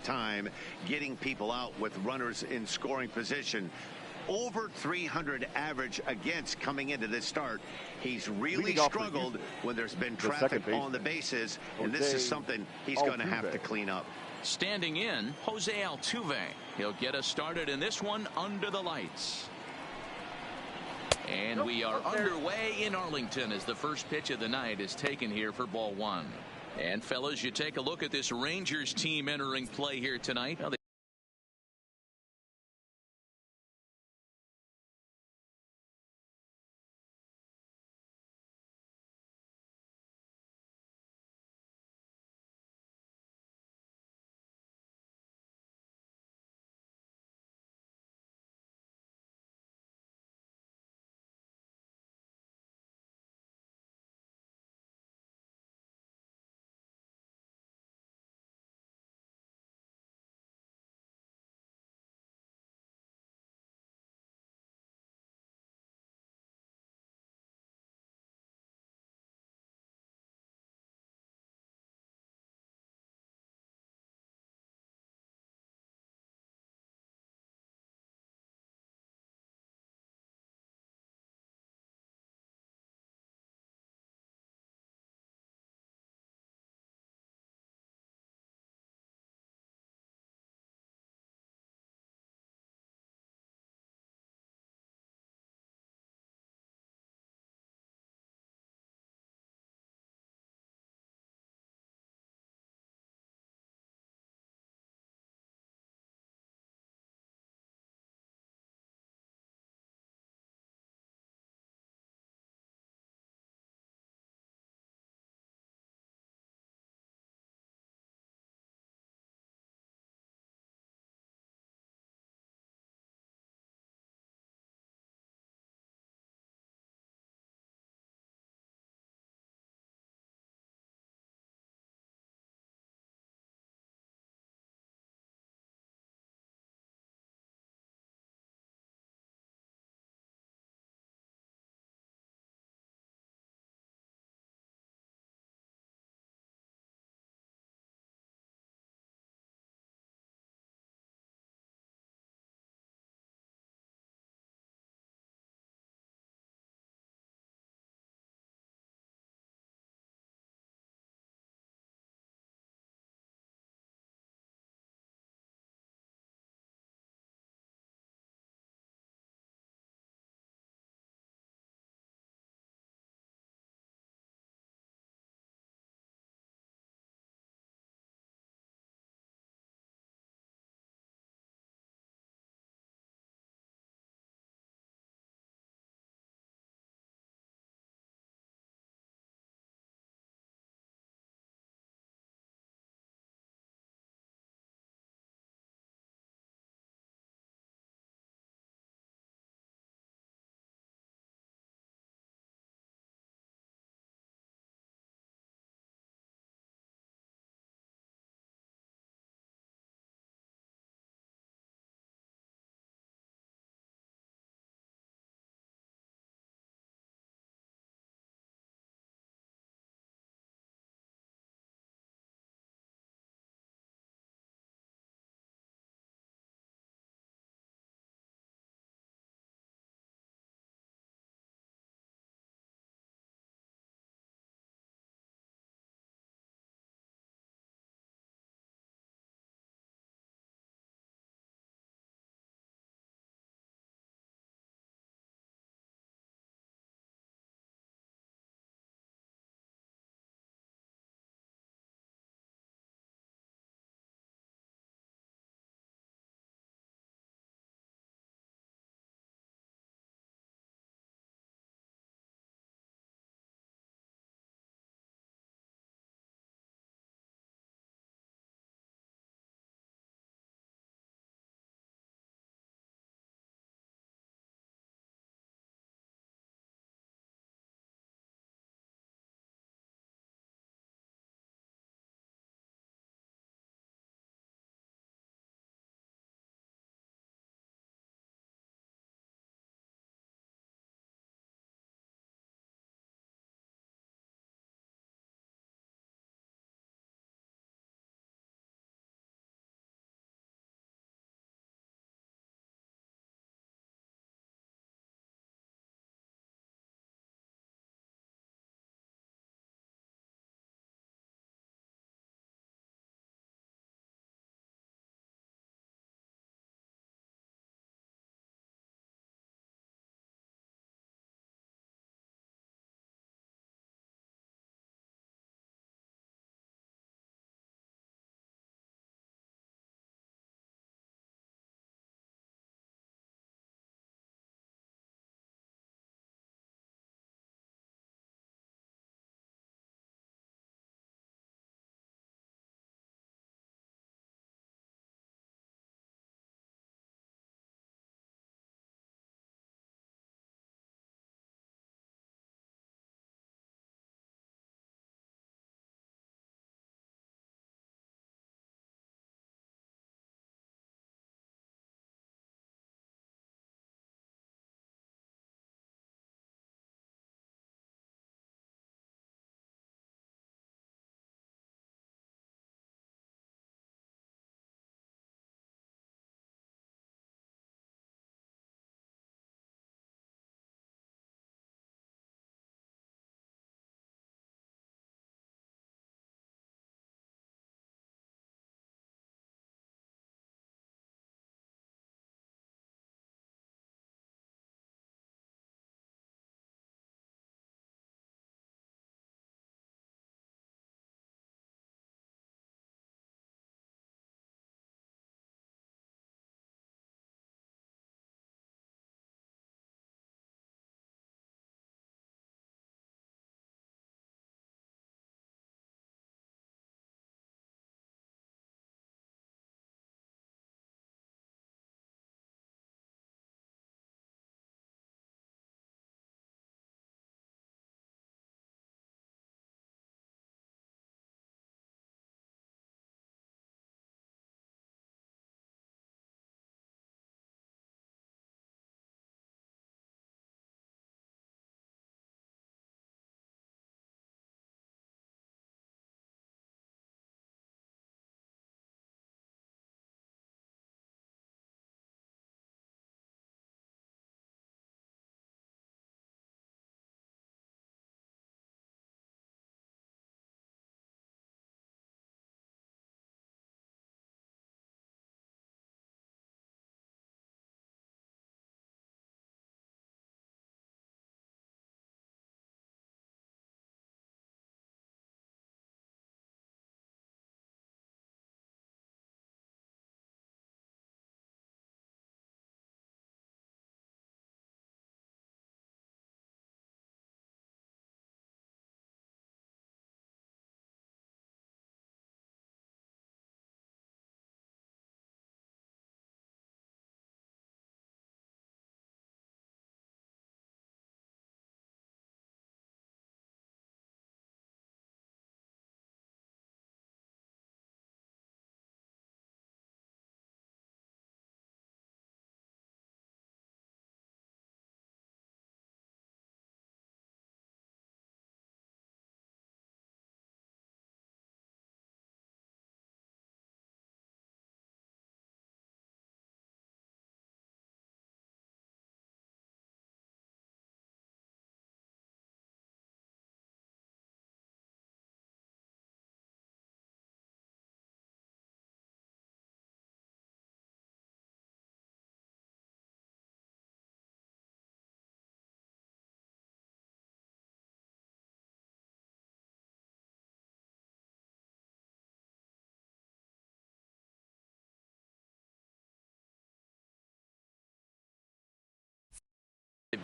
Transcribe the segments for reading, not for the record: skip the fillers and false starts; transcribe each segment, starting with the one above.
time getting people out with runners in scoring position. Over 300 average against coming into this start. He's really struggled when there's been traffic on the bases, and this is something he's going to have to clean up. Standing in, Jose Altuve. He'll get us started in this one under the lights. And we are underway in Arlington as the first pitch of the night is taken here for ball one. And fellas, you take a look at this Rangers team entering play here tonight.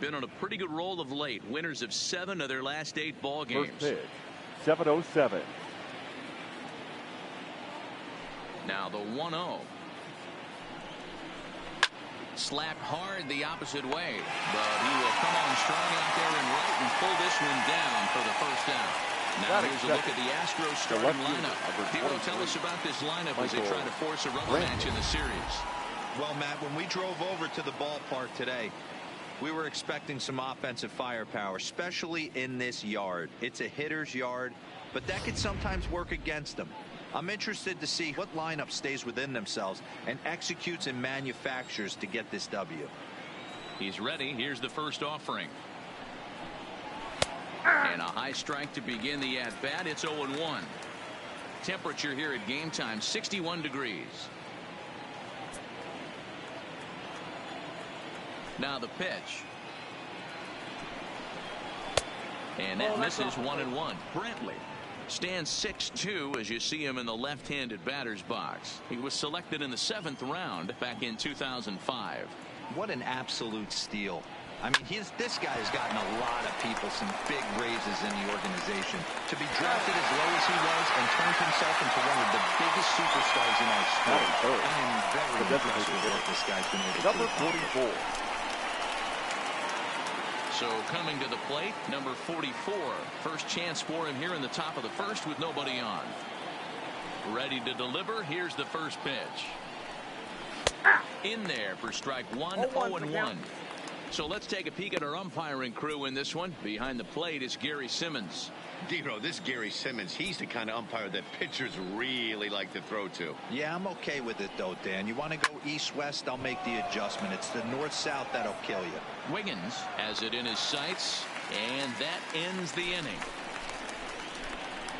Been on a pretty good roll of late. Winners of 7 of their last 8 ball games. First pitch, 7:07. Now the 1-0. Slapped hard the opposite way, but he will come on strong out there and right and pull this one down for the first out. Now here's a look at the Astros starting lineup. Hero, tell us about this lineup as they try to force a rubber match in the series. Well, Matt, when we drove over to the ballpark today, we were expecting some offensive firepower, especially in this yard. It's a hitter's yard, but that could sometimes work against them. I'm interested to see what lineup stays within themselves and executes and manufactures to get this W. He's ready. Here's the first offering. And a high strike to begin the at-bat. It's 0-1. Temperature here at game time, 61 degrees. Now the pitch. And that misses 1-1. Brantley stands 6'2" as you see him in the left-handed batter's box. He was selected in the 7th round back in 2005. What an absolute steal. I mean, this guy has gotten a lot of people some big raises in the organization. To be drafted as low as he was and turned himself into one of the biggest superstars in our sport. I am very impressed with what this guy's been able to do. Number 44. So coming to the plate, number 44. First chance for him here in the top of the first with nobody on. Ready to deliver. Here's the first pitch. In there for strike 1, 0-1. So let's take a peek at our umpiring crew in this one. Behind the plate is Gary Simmons. Dero, this Gary Simmons, he's the kind of umpire that pitchers really like to throw to. Yeah, I'm okay with it, though, Dan. You want to go east-west, I'll make the adjustment. It's the north-south that'll kill you. Wiggins has it in his sights, and that ends the inning.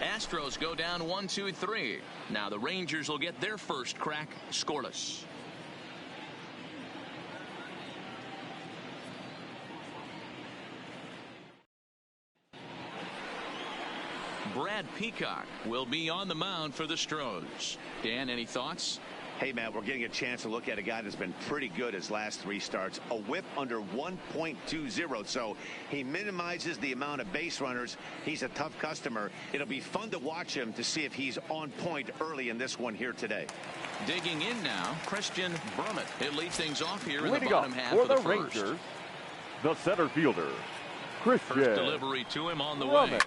Astros go down 1-2-3. Now the Rangers will get their first crack scoreless. Brad Peacock will be on the mound for the Astros. Dan, any thoughts? Hey, Matt, we're getting a chance to look at a guy that's been pretty good his last 3 starts. A whip under 1.20, so he minimizes the amount of base runners. He's a tough customer. It'll be fun to watch him to see if he's on point early in this one here today. Digging in now, Christian Brummett. He'll lead things off here in the bottom half of the first. Rangers, the center fielder, Christian. First delivery to him on the way.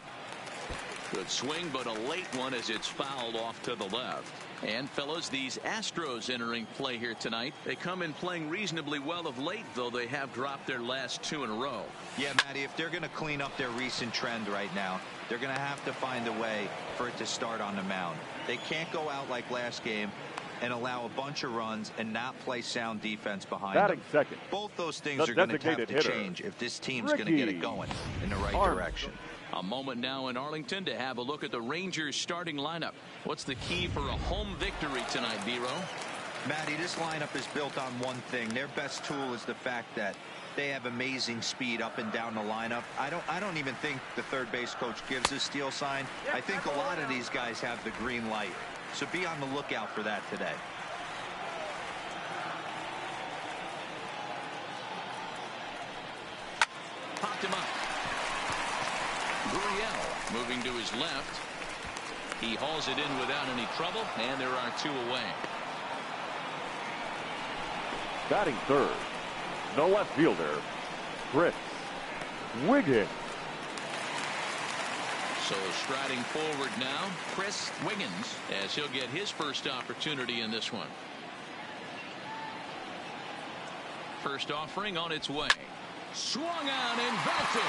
Good swing, but a late one as it's fouled off to the left. And fellas, these Astros entering play here tonight. They come in playing reasonably well of late, though they have dropped their last 2 in a row. Yeah, Matty, if they're going to clean up their recent trend right now, they're going to have to find a way for it to start on the mound. They can't go out like last game and allow a bunch of runs and not play sound defense behind them. Second. Both those things are going to have to change if this team's going to get it going in the right direction. A moment now in Arlington to have a look at the Rangers starting lineup. What's the key for a home victory tonight, Dero? Matty, this lineup is built on one thing. Their best tool is the fact that they have amazing speed up and down the lineup. I don't even think the third base coach gives a steal sign. I think a lot of these guys have the green light. So be on the lookout for that today. Popped him up. Gurriel moving to his left. He hauls it in without any trouble, and there are 2 away. Batting third, the left fielder, Chris Wiggins. So striding forward now, Chris Wiggins, as he'll get his first opportunity in this one. First offering on its way. Swung out and belted.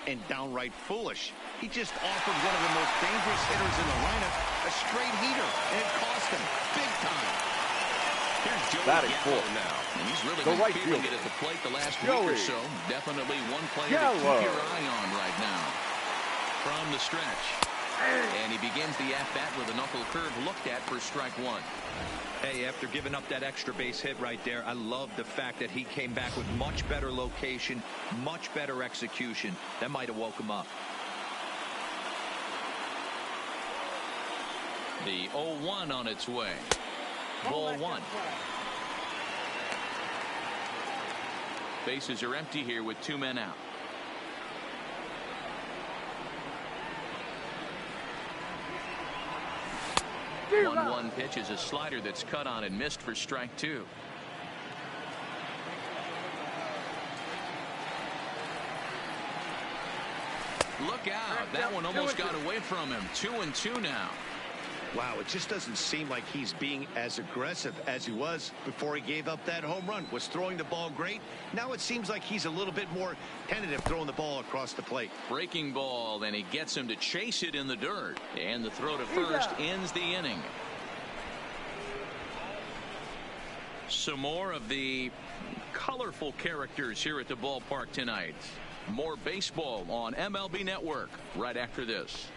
And downright foolish. He just offered one of the most dangerous hitters in the lineup a straight heater, and it cost him big time. Here's Joey batting Gallo fourth. now. And he's really The been right feeling fielder. it at the plate the last Joey week or so. Definitely one player to Gallo. keep your eye on right now. From the stretch. And he begins the at-bat with a knuckle curve looked at for strike one. Hey, after giving up that extra base hit right there, I love the fact that he came back with much better location, much better execution. That might have woke him up. The 0-1 on its way. Ball one. Bases are empty here with 2 men out. The 1-1 pitch is a slider that's cut on and missed for strike two. Look out. That one almost got away from him. 2-2 now. Wow, it just doesn't seem like he's being as aggressive as he was before he gave up that home run. Was throwing the ball great. Now it seems like he's a little bit more tentative throwing the ball across the plate. Breaking ball, and he gets him to chase it in the dirt. And the throw to first ends the inning. Some more of the colorful characters here at the ballpark tonight. More baseball on MLB Network right after this.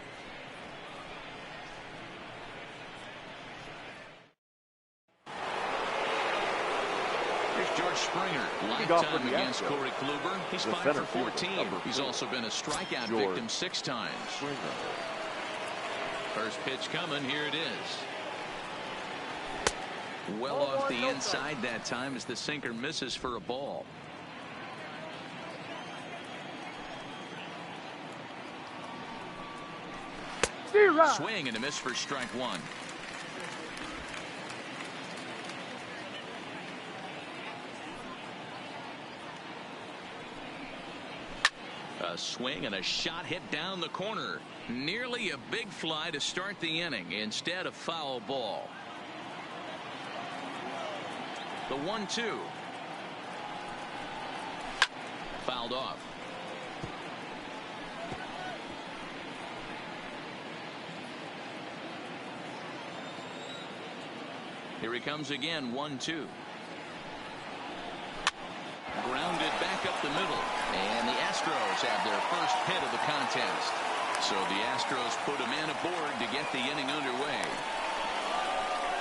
Here's George Springer, lifetime against Corey Kluber. He's 5 for 14. He's also been a strikeout victim 6 times. First pitch coming. Here it is. Well off the inside that time as the sinker misses for a ball. Swing and a miss for strike one. A swing and a shot hit down the corner. Nearly a big fly to start the inning. Instead, a foul ball. The 1-2. Fouled off. Here he comes again. 1-2. Grounded back up the middle. And the Astros have their first hit of the contest. So the Astros put a man aboard to get the inning underway.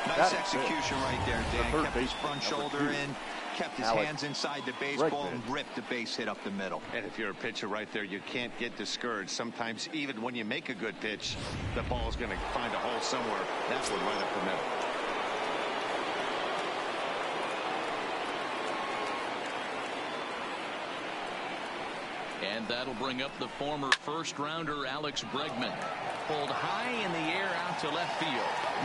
Nice execution right there, Dan. Kept his front shoulder in, kept his hands inside the baseball, and ripped the base hit up the middle. And if you're a pitcher right there, you can't get discouraged. Sometimes even when you make a good pitch, the ball's going to find a hole somewhere. That's one right up the middle. And that'll bring up the former first-rounder Alex Bregman. Pulled high in the air out to left field.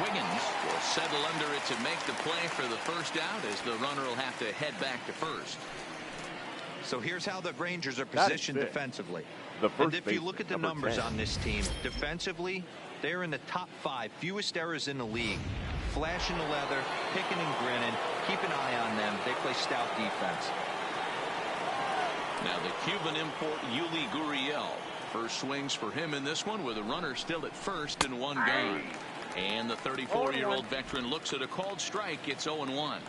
Wiggins will settle under it to make the play for the first out as the runner will have to head back to first. So here's how the Rangers are positioned defensively. And if you look at the numbers on this team, defensively, they're in the top 5, fewest errors in the league. Flashing the leather, picking and grinning, keep an eye on them. They play stout defense. Now the Cuban import Yuli Gurriel. First swings for him in this one with a runner still at first and 1 gone. And the 34-year-old veteran looks at a called strike. It's 0-1. Line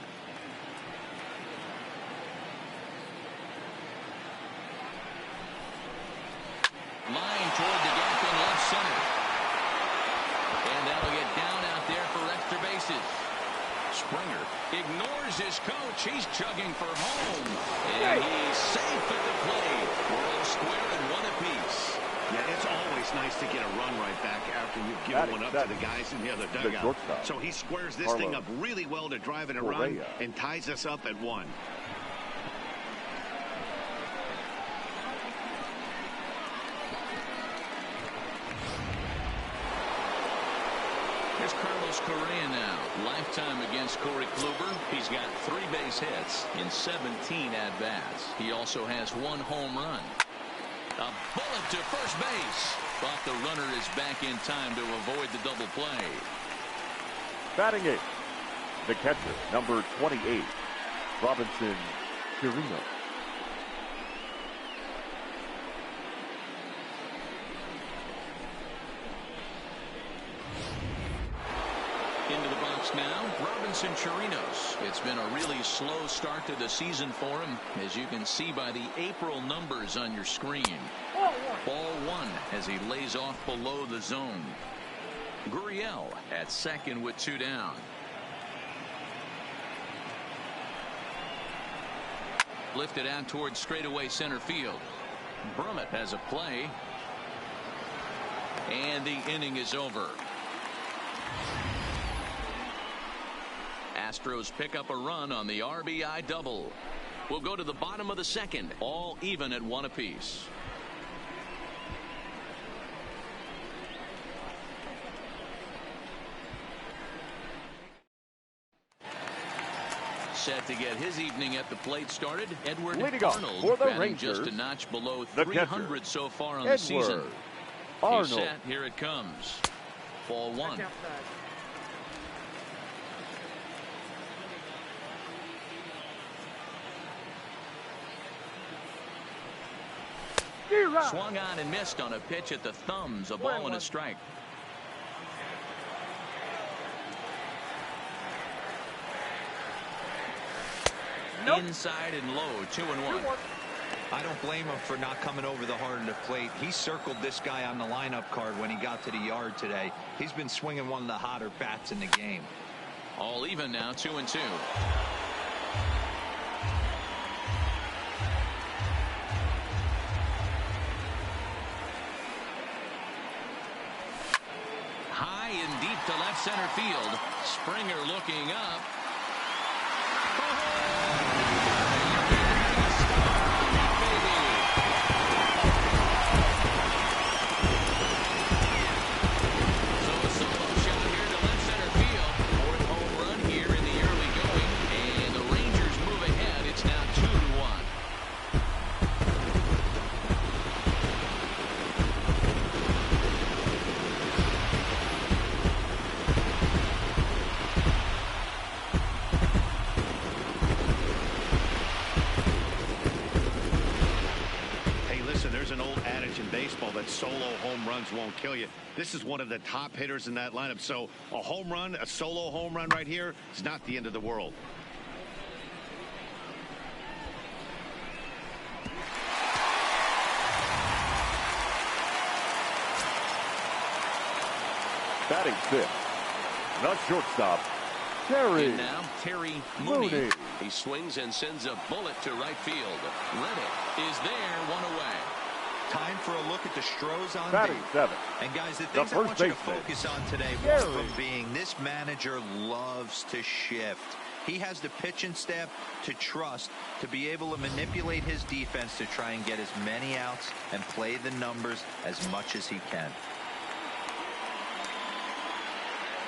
toward the gap in left center. And that'll get down out there for extra bases. Springer ignores his coach. He's chugging for home. And he's safe at the plate. We're all square and 1 apiece. Yeah, it's always nice to get a run right back after you've given one up to the guys in the other dugout. So he squares this thing up really well to drive it around and ties us up at 1. Here's Carlos Correa now. Lifetime against Corey Kluber. He's got 3 base hits in 17 at-bats. He also has 1 home run. A bullet to first base. But the runner is back in time to avoid the double play. Batting 8th, the catcher, number 28, Robinson Chirino. Into the box box now, Robinson Chirinos. It's been a really slow start to the season for him, as you can see by the April numbers on your screen. Ball one as he lays off below the zone. Gurriel at second with 2 down. Lifted out towards straightaway center field. Brummett has a play. And the inning is over. Astros pick up a run on the RBI double. We'll go to the bottom of the second, all even at 1 apiece. Set to get his evening at the plate started, Edward Arnold, batting just a notch below 300 so far on the season. He's set. Here it comes. Ball one. Swung on and missed on a pitch at the thumbs. A ball and a strike. Inside and low, 2-1. I don't blame him for not coming over the heart of the plate. He circled this guy on the lineup card when he got to the yard today. He's been swinging one of the hotter bats in the game. All even now, 2-2. High and deep to left center field. Springer looking up. Solo home runs won't kill you. This is one of the top hitters in that lineup, so a home run, a solo home run right here is not the end of the world. Batting fifth, the shortstop, Terry. And now Terry Mooney. He swings and sends a bullet to right field. Reddick is there, 1 away. Time for a look at the Astros on batting seventh. And guys, the things I want you to focus on today, one of them being this manager loves to shift. He has the pitching staff to trust to be able to manipulate his defense to try and get as many outs and play the numbers as much as he can.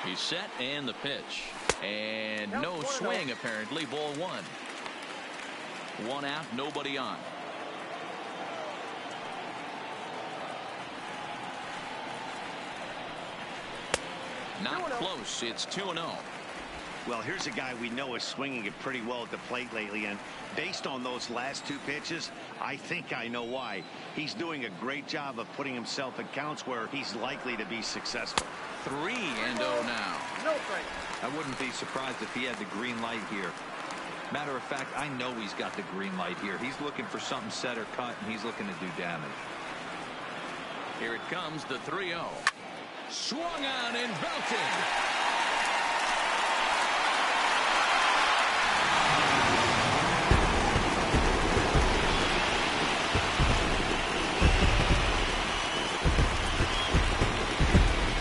He's set and the pitch. And no swing apparently. Ball one. 1 out, nobody on. Not close. It's 2-0. Well, here's a guy we know is swinging it pretty well at the plate lately, and based on those last 2 pitches, I think I know why. He's doing a great job of putting himself in counts where he's likely to be successful. 3-0 now. I wouldn't be surprised if he had the green light here. Matter of fact, I know he's got the green light here. He's looking for something set or cut, and he's looking to do damage. Here it comes, the 3-0. Swung on and belted.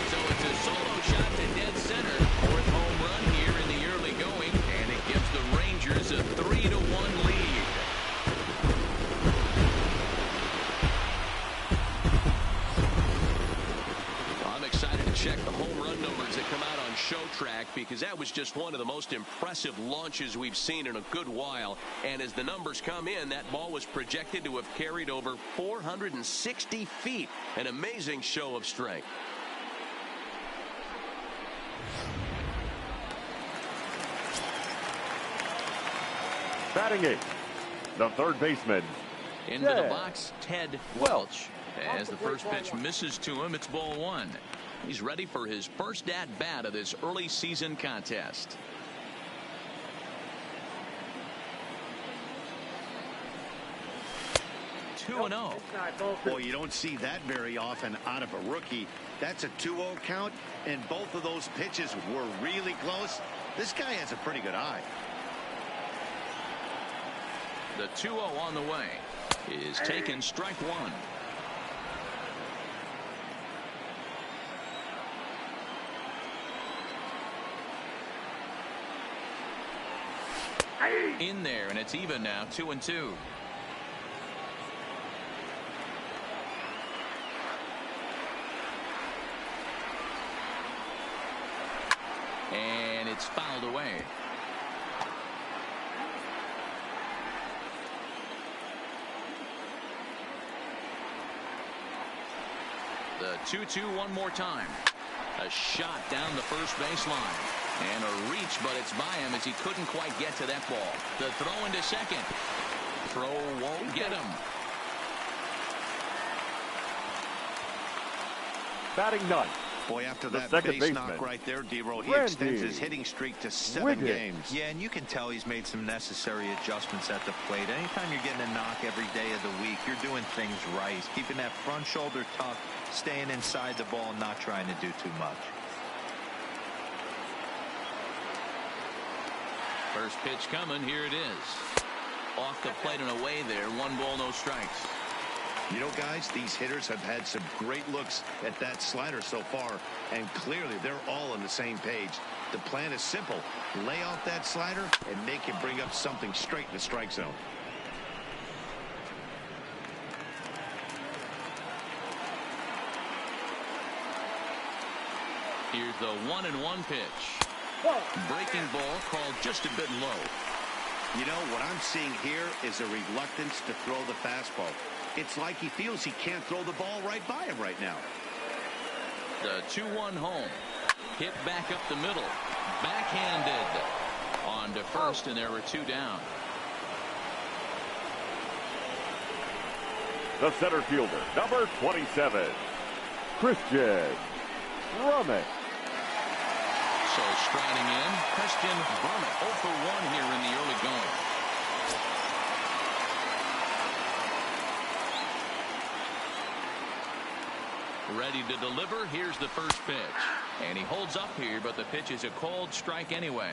So it's a solo shot to dead center. 4th home run here in the early going, and it gives the Rangers a 3-1 lead. Check the home run numbers that come out on Show Track, because that was just one of the most impressive launches we've seen in a good while. And as the numbers come in, that ball was projected to have carried over 460 feet. An amazing show of strength. Batting eighth, the third baseman. Into the box, Ted Welch. As the first pitch misses to him, it's ball one. He's ready for his first at-bat of this early season contest. Two and 0. Boy, you don't see that very often out of a rookie. That's a 2-0 count, and both of those pitches were really close. This guy has a pretty good eye. The 2-0 on the way is taken, strike one. In there, and it's even now, 2-2. And it's fouled away. The 2-2 one more time. A shot down the first baseline. And a reach, but it's by him as he couldn't quite get to that ball. The throw into second. Throw won't get him. Batting ninth. Boy, after that base knock right there, D-Roll, he extends his hitting streak to 7 games. Yeah, and you can tell he's made some necessary adjustments at the plate. Anytime you're getting a knock every day of the week, you're doing things right. Keeping that front shoulder tucked, staying inside the ball, and not trying to do too much. First pitch coming. Here it is. Off the plate and away there. 1 ball, no strikes. You know, guys, these hitters have had some great looks at that slider so far, and clearly they're all on the same page. The plan is simple. Lay off that slider and make him bring up something straight in the strike zone. Here's the 1-1 pitch. Breaking ball called just a bit low. You know, what I'm seeing here is a reluctance to throw the fastball. It's like he feels he can't throw the ball right by him right now. The 2-1 home. Hit back up the middle. Backhanded. On to first, and there were 2 down. The center fielder, number 27, Christian Brummett. So striding in, Christian Brummett 0 for 1 here in the early going. Ready to deliver. Here's the first pitch. And he holds up here, but the pitch is a called strike anyway.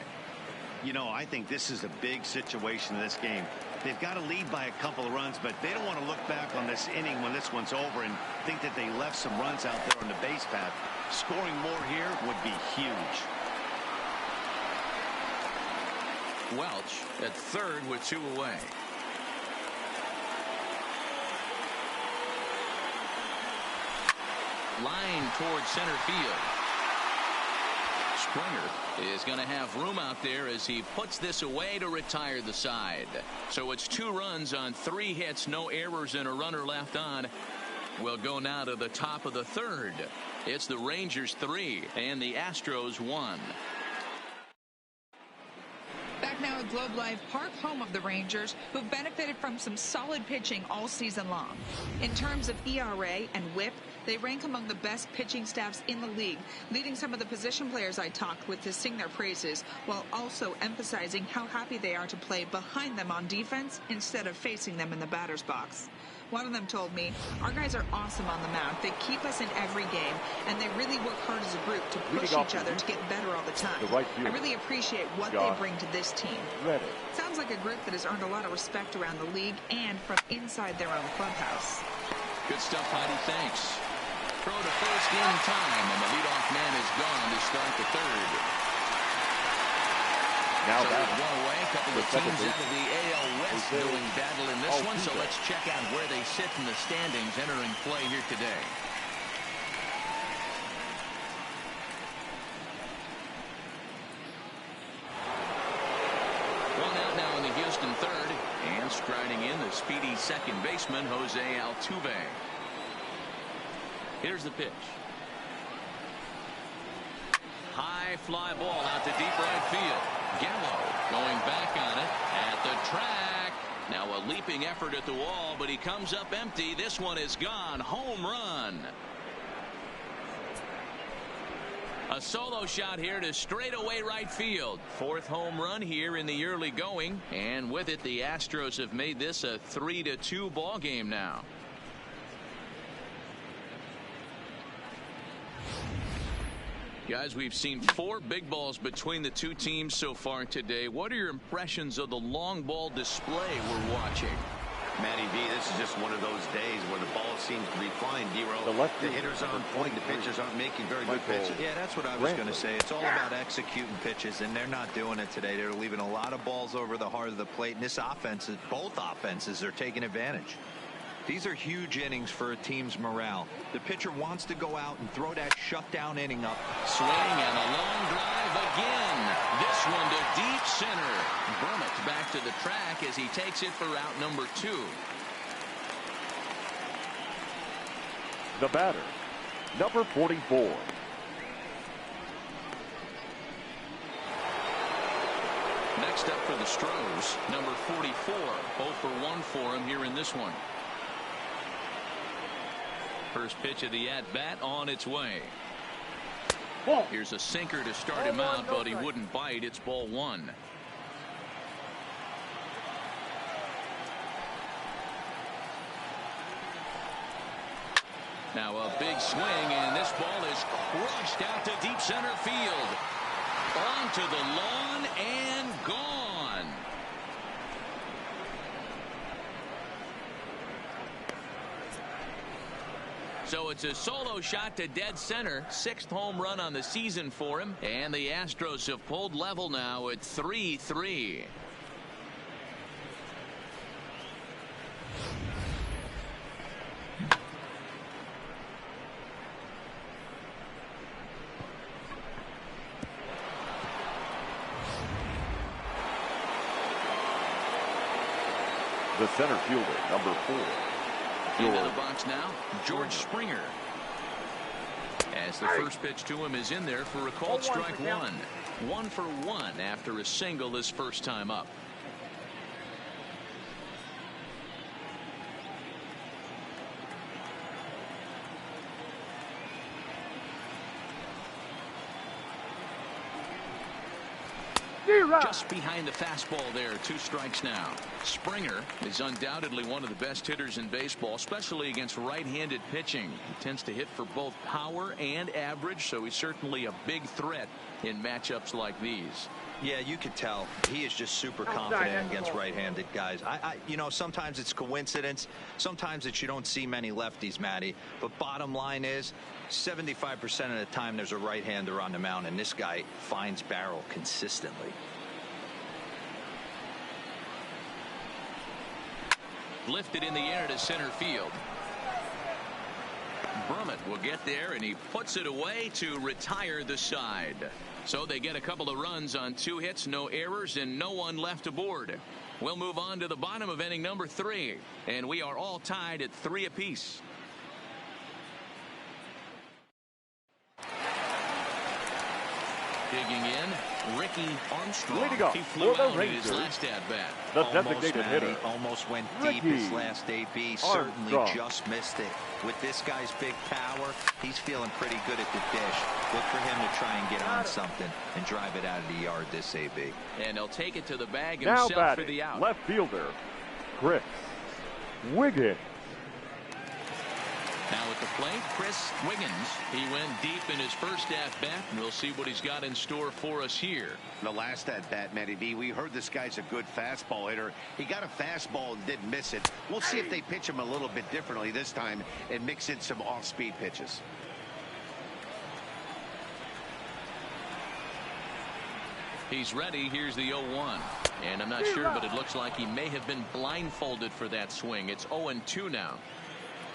You know, I think this is a big situation in this game. They've got to lead by a couple of runs, but they don't want to look back on this inning when this one's over and think that they left some runs out there on the base path. Scoring more here would be huge. Welch at third with 2 away. Line towards center field. Springer is going to have room out there as he puts this away to retire the side. So it's 2 runs on 3 hits, no errors, and a runner left on. We'll go now to the top of the third. It's the Rangers 3 and the Astros 1. Back now at Globe Life Park, home of the Rangers, who've benefited from some solid pitching all season long. In terms of ERA and WHIP, they rank among the best pitching staffs in the league, leading some of the position players I talked with to sing their praises, while also emphasizing how happy they are to play behind them on defense instead of facing them in the batter's box. One of them told me, our guys are awesome on the mound. They keep us in every game, and they really work hard as a group to push each other to get better all the time. I really appreciate what they bring to this team. Sounds like a group that has earned a lot of respect around the league and from inside their own clubhouse. Good stuff, Heidi. Thanks. Throw to first in time, and the leadoff man is gone to start the third. Now so with 1 away, a couple of teams out of the AL West doing battle in this one. So let's check out where they sit in the standings entering play here today. One out now in the Houston third, and striding in the speedy second baseman Jose Altuve. Here's the pitch. High fly ball out to deep right field. Gallo going back on it at the track. Now a leaping effort at the wall, but he comes up empty. This one is gone. Home run. A solo shot here to straightaway right field. 4th home run here in the early going, and with it the Astros have made this a 3-2 ball game now. Guys, we've seen 4 big balls between the two teams so far today. What are your impressions of the long ball display we're watching? Matty V, this is just one of those days where the ball seems to be flying, D-Row. The hitters aren't playing, the pitchers aren't making very good pitches. Yeah, that's what I was going to say. It's all about executing pitches, and they're not doing it today. They're leaving a lot of balls over the heart of the plate, and this offense, both offenses are taking advantage. These are huge innings for a team's morale. The pitcher wants to go out and throw that shutdown inning up. Swing and a long drive again. This one to deep center. Brummett back to the track as he takes it for out number 2. The batter, number 44. Next up for the Astros, number 44. 0 for 1 for him here in this one. First pitch of the at-bat on its way. Here's a sinker to start him out, but he wouldn't bite. It's ball 1. Now a big swing, and this ball is crushed out to deep center field. Onto the lawn and gone. So it's a solo shot to dead center. 6th home run on the season for him. And the Astros have pulled level now at 3-3. The center fielder, number 4. Into the box now, George Springer. As the first pitch to him is in there for a called strike 1. 1 for 1 after a single his first time up. Just behind the fastball there. 2 strikes now. Springer is undoubtedly one of the best hitters in baseball, especially against right-handed pitching. He tends to hit for both power and average, so he's certainly a big threat in matchups like these. Yeah, you could tell he is just super confident against right-handed guys. You know, sometimes it's coincidence. Sometimes it's you don't see many lefties, Matty. But bottom line is 75% of the time there's a right-hander on the mound, and this guy finds barrel consistently. Lifted in the air to center field. Brummett will get there, and he puts it away to retire the side. So they get a couple of runs on 2 hits, no errors, and no one left aboard. We'll move on to the bottom of inning number 3, and we are all tied at 3 apiece. Digging in, Ricky Armstrong. Leading he flew for the out in his Rangers, last at-bat. the designated hitter. Almost went Ricky deep his last AB. Certainly Armstrong. just missed it. With this guy's big power, he's feeling pretty good at the dish. Look for him to try and get on something and drive it out of the yard this AB. And he'll take it to the bag Now himself batting, for the out. left fielder, Chris Wiggins. Now at the plate, Chris Wiggins. He went deep in his first at-bat, and we'll see what he's got in store for us here. The last at-bat, Matty B, we heard this guy's a good fastball hitter. He got a fastball and didn't miss it. We'll see if they pitch him a little bit differently this time and mix in some off-speed pitches. He's ready. Here's the 0-1. And I'm not sure, but it looks like he may have been blindfolded for that swing. It's 0-2 now.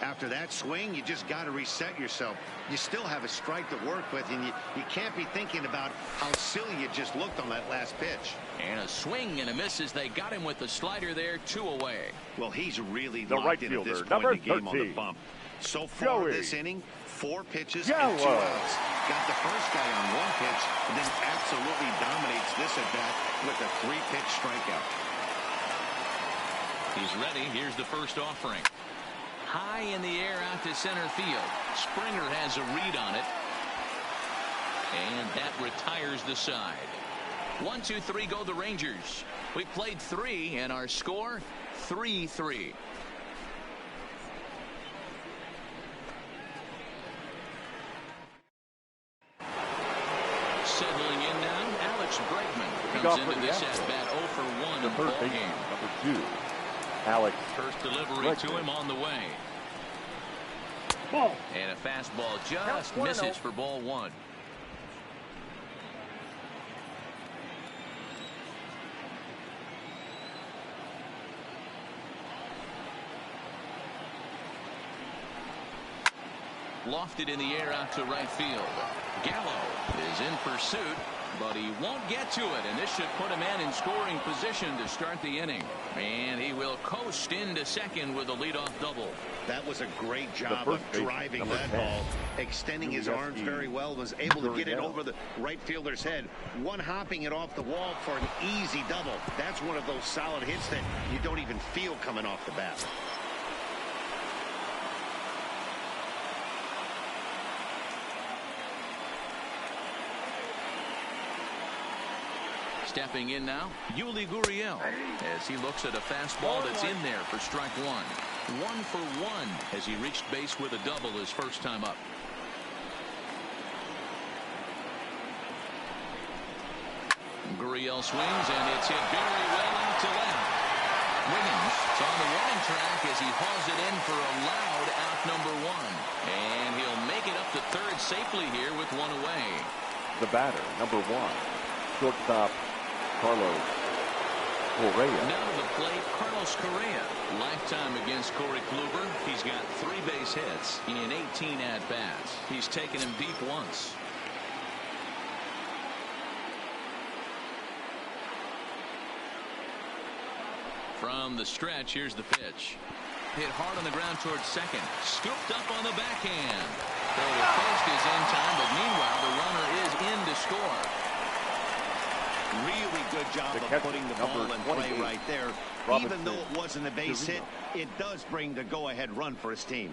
After that swing, you just got to reset yourself. You still have a strike to work with, and you can't be thinking about how silly you just looked on that last pitch. And a swing and a miss as they got him with the slider there, 2 away. Well, he's really The locked right in at this fielder, point in the game number on the 13. bump. So far Joey this inning, 4 pitches Gallo. and 2 outs. Got the first guy on 1 pitch, and then absolutely dominates this at bat with a 3-pitch strikeout. He's ready. Here's the first offering. High in the air out to center field. Springer has a read on it. And that retires the side. 1, 2, 3 go the Rangers. We played 3 and our score 3-3. Settling in now, Alex Bregman comes into this at bat 0 for 1 in the ball game. Number 2, Alex. First delivery to him on the way. Ball. And a fastball just misses for ball 1. Lofted in the air out to right field. Gallo is in pursuit, but he won't get to it, and this should put a man in scoring position to start the inning. And he will coast into second with a leadoff double. That was a great job of driving that ball, extending his arms very well, was able to get it over the right fielder's head, one hopping it off the wall for an easy double. That's one of those solid hits that you don't even feel coming off the bat. Stepping in now, Yuli Gurriel, as he looks at a fastball that's in there for strike 1. 1 for 1 as he reached base with a double his first time up. Gurriel swings, and it's hit very well out to left. Wiggins is on the warning track as he hauls it in for a loud out number 1. And he'll make it up to third safely here with 1 away. The batter, number 1, shortstop Carlos Correa. Now to the plate, Carlos Correa. Lifetime against Corey Kluber. He's got 3 base hits in 18 at-bats. He's taken him deep once. From the stretch, here's the pitch. Hit hard on the ground towards second. Scooped up on the backhand. So the first is in time, but meanwhile the runner is in to score. Really good job of putting the ball in play right there. Even though it wasn't a base hit, it does bring the go-ahead run for his team.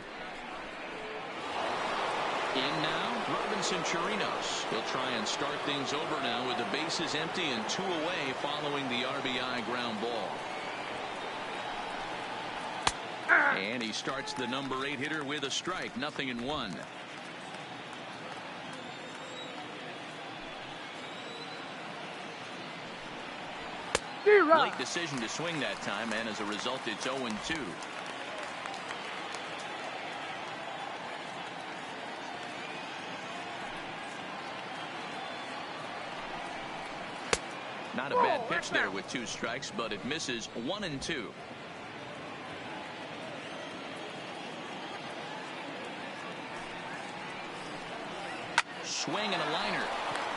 In now, Robinson Chirinos. He'll try and start things over now with the bases empty and 2 away following the RBI ground ball. And he starts the number 8 hitter with a strike, 0-1. Late decision to swing that time, and as a result, it's 0-2. Not a bad pitch there with 2 strikes, but it misses 1-2. Swing and a liner,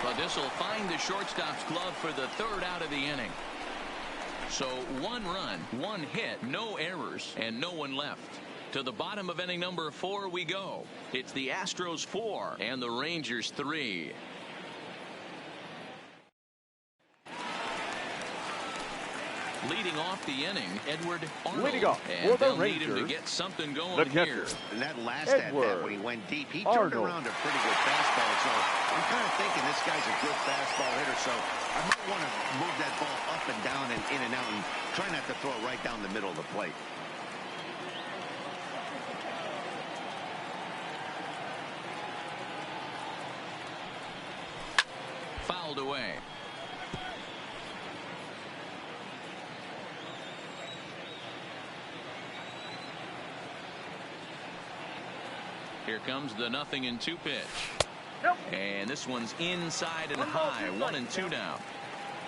but this will find the shortstop's glove for the 3rd out of the inning. So 1 run, 1 hit, no errors, and no one left. To the bottom of inning number 4 we go. It's the Astros 4 and the Rangers 3. Leading off the inning, Edward Arnold. And they'll need him to get something going here. And that last at-bat when he went deep, he turned around a pretty good fastball. So I'm kind of thinking this guy's a good fastball hitter. So I might want to move that ball up and down and in and out and try not to throw it right down the middle of the plate. Fouled away. Here comes the 0-2 pitch. And this one's inside and high. 1-2 now.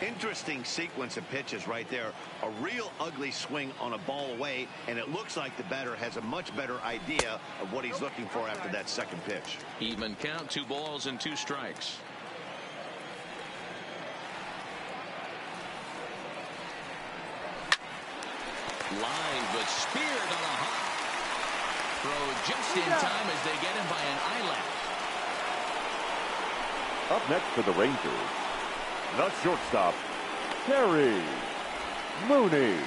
Interesting sequence of pitches right there. A real ugly swing on a ball away, and it looks like the batter has a much better idea of what he's looking for after that second pitch. Even count, 2 balls and 2 strikes. Live, but speared on a hop. Throw just in time as they get him by an eyelash. Up next for the Rangers, the shortstop, Terry Mooney.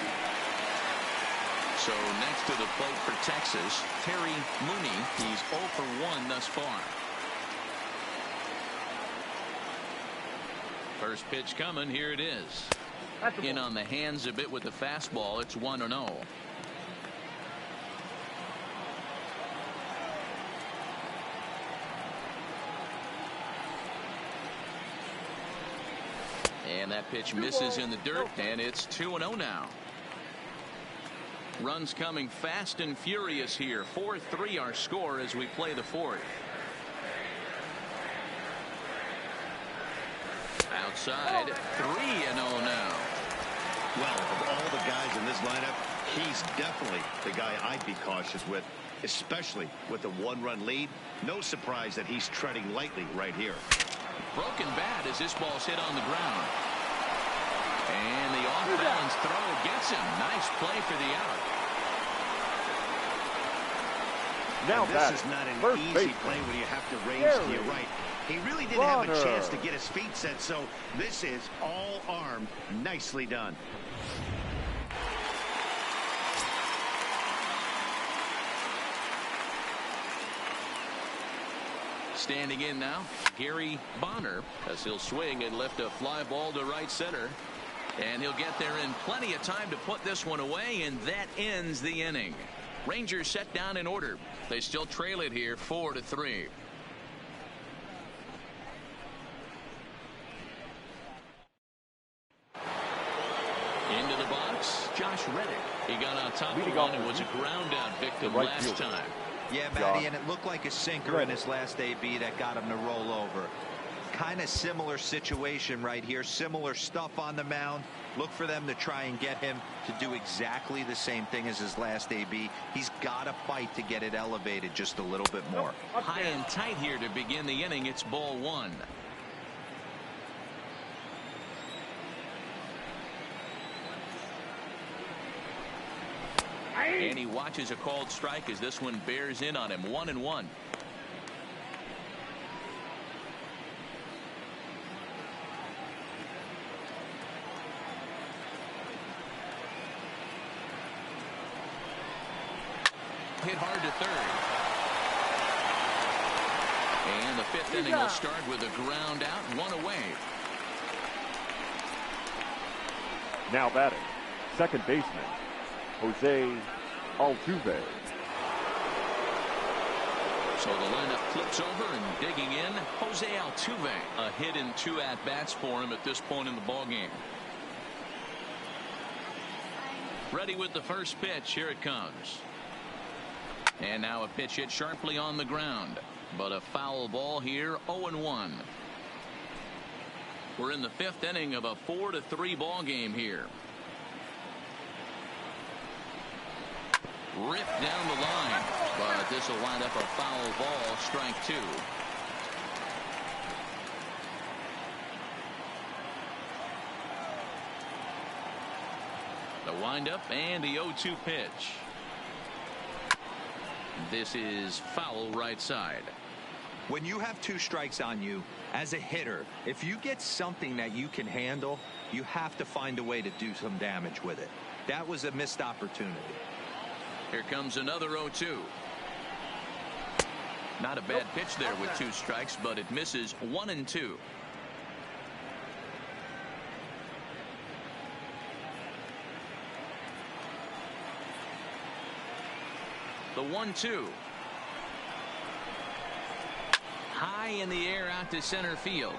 So next to the plate for Texas, Terry Mooney. He's 0 for 1 thus far. First pitch coming. Here it is. In on the hands a bit with the fastball. It's 1-0. And that pitch misses in the dirt, and it's 2-0 now. Runs coming fast and furious here. 4-3 our score as we play the fourth. Outside, 3-0 now. Well, of all the guys in this lineup, he's definitely the guy I'd be cautious with, especially with the one-run lead. No surprise that he's treading lightly right here. Broken bat as this ball's hit on the ground. And the off-balance throw gets him. Nice play for the out. Now this is not an easy play when you have to range to your right. He really didn't have a chance to get his feet set, so this is all arm. Nicely done. Standing in now, Gary Bonner, as he'll swing and lift a fly ball to right center. And he'll get there in plenty of time to put this one away, and that ends the inning. Rangers set down in order. They still trail it here 4-3. Into the box, Josh Reddick. He got on top of one and was a ground out victim last time. Yeah, Matty, and it looked like a sinker in his last AB that got him to roll over. Kind of similar situation right here. Similar stuff on the mound. Look for them to try and get him to do exactly the same thing as his last AB. He's got to fight to get it elevated just a little bit more. High and tight here to begin the inning. It's ball one. And he watches a called strike as this one bears in on him. 1-1. Hit hard to third. And the fifth inning will start with a ground out, one away. Now batting, second baseman, Jose Altuve. So the lineup flips over and digging in, Jose Altuve. A hit in 2 at-bats for him at this point in the ballgame. Ready with the first pitch. Here it comes. And now a pitch hit sharply on the ground. But a foul ball here, 0-1. We're in the fifth inning of a 4-3 ball game here. Ripped down the line, but this will wind up a foul ball, strike 2. The windup and the 0-2 pitch. This is foul right side. When you have 2 strikes on you as a hitter, if you get something that you can handle, you have to find a way to do some damage with it. That was a missed opportunity. Here comes another 0-2. Not a bad pitch there with 2 strikes, but it misses 1-2. The 1-2. High in the air out to center field.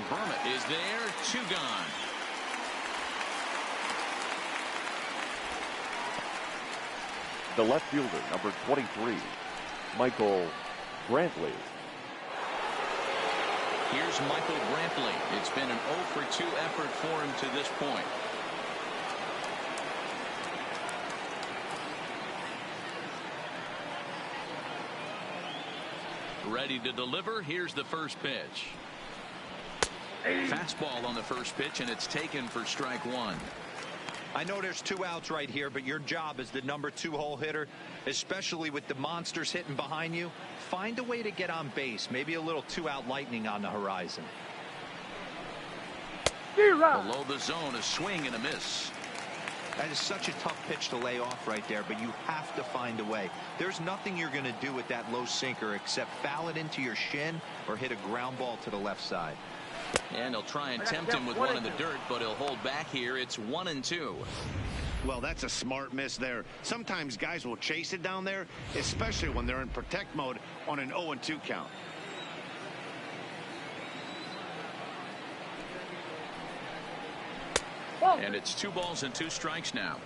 Vermette is there. 2 gone. The left fielder, number 23, Michael Brantley. Here's Michael Brantley. It's been an 0-for-2 effort for him to this point. Ready to deliver. Here's the first pitch. Fastball on the first pitch, and it's taken for strike 1. I know there's 2 outs right here, but your job as the number 2 hole hitter, especially with the monsters hitting behind you, find a way to get on base. Maybe a little 2-out lightning on the horizon. Below the zone, a swing and a miss. That is such a tough pitch to lay off right there, but you have to find a way. There's nothing you're going to do with that low sinker except foul it into your shin or hit a ground ball to the left side. And he'll try and tempt him with one in the dirt, but he'll hold back here. It's 1-2. Well, that's a smart miss there. Sometimes guys will chase it down there, especially when they're in protect mode on an 0-2 count. And it's 2 balls and 2 strikes now.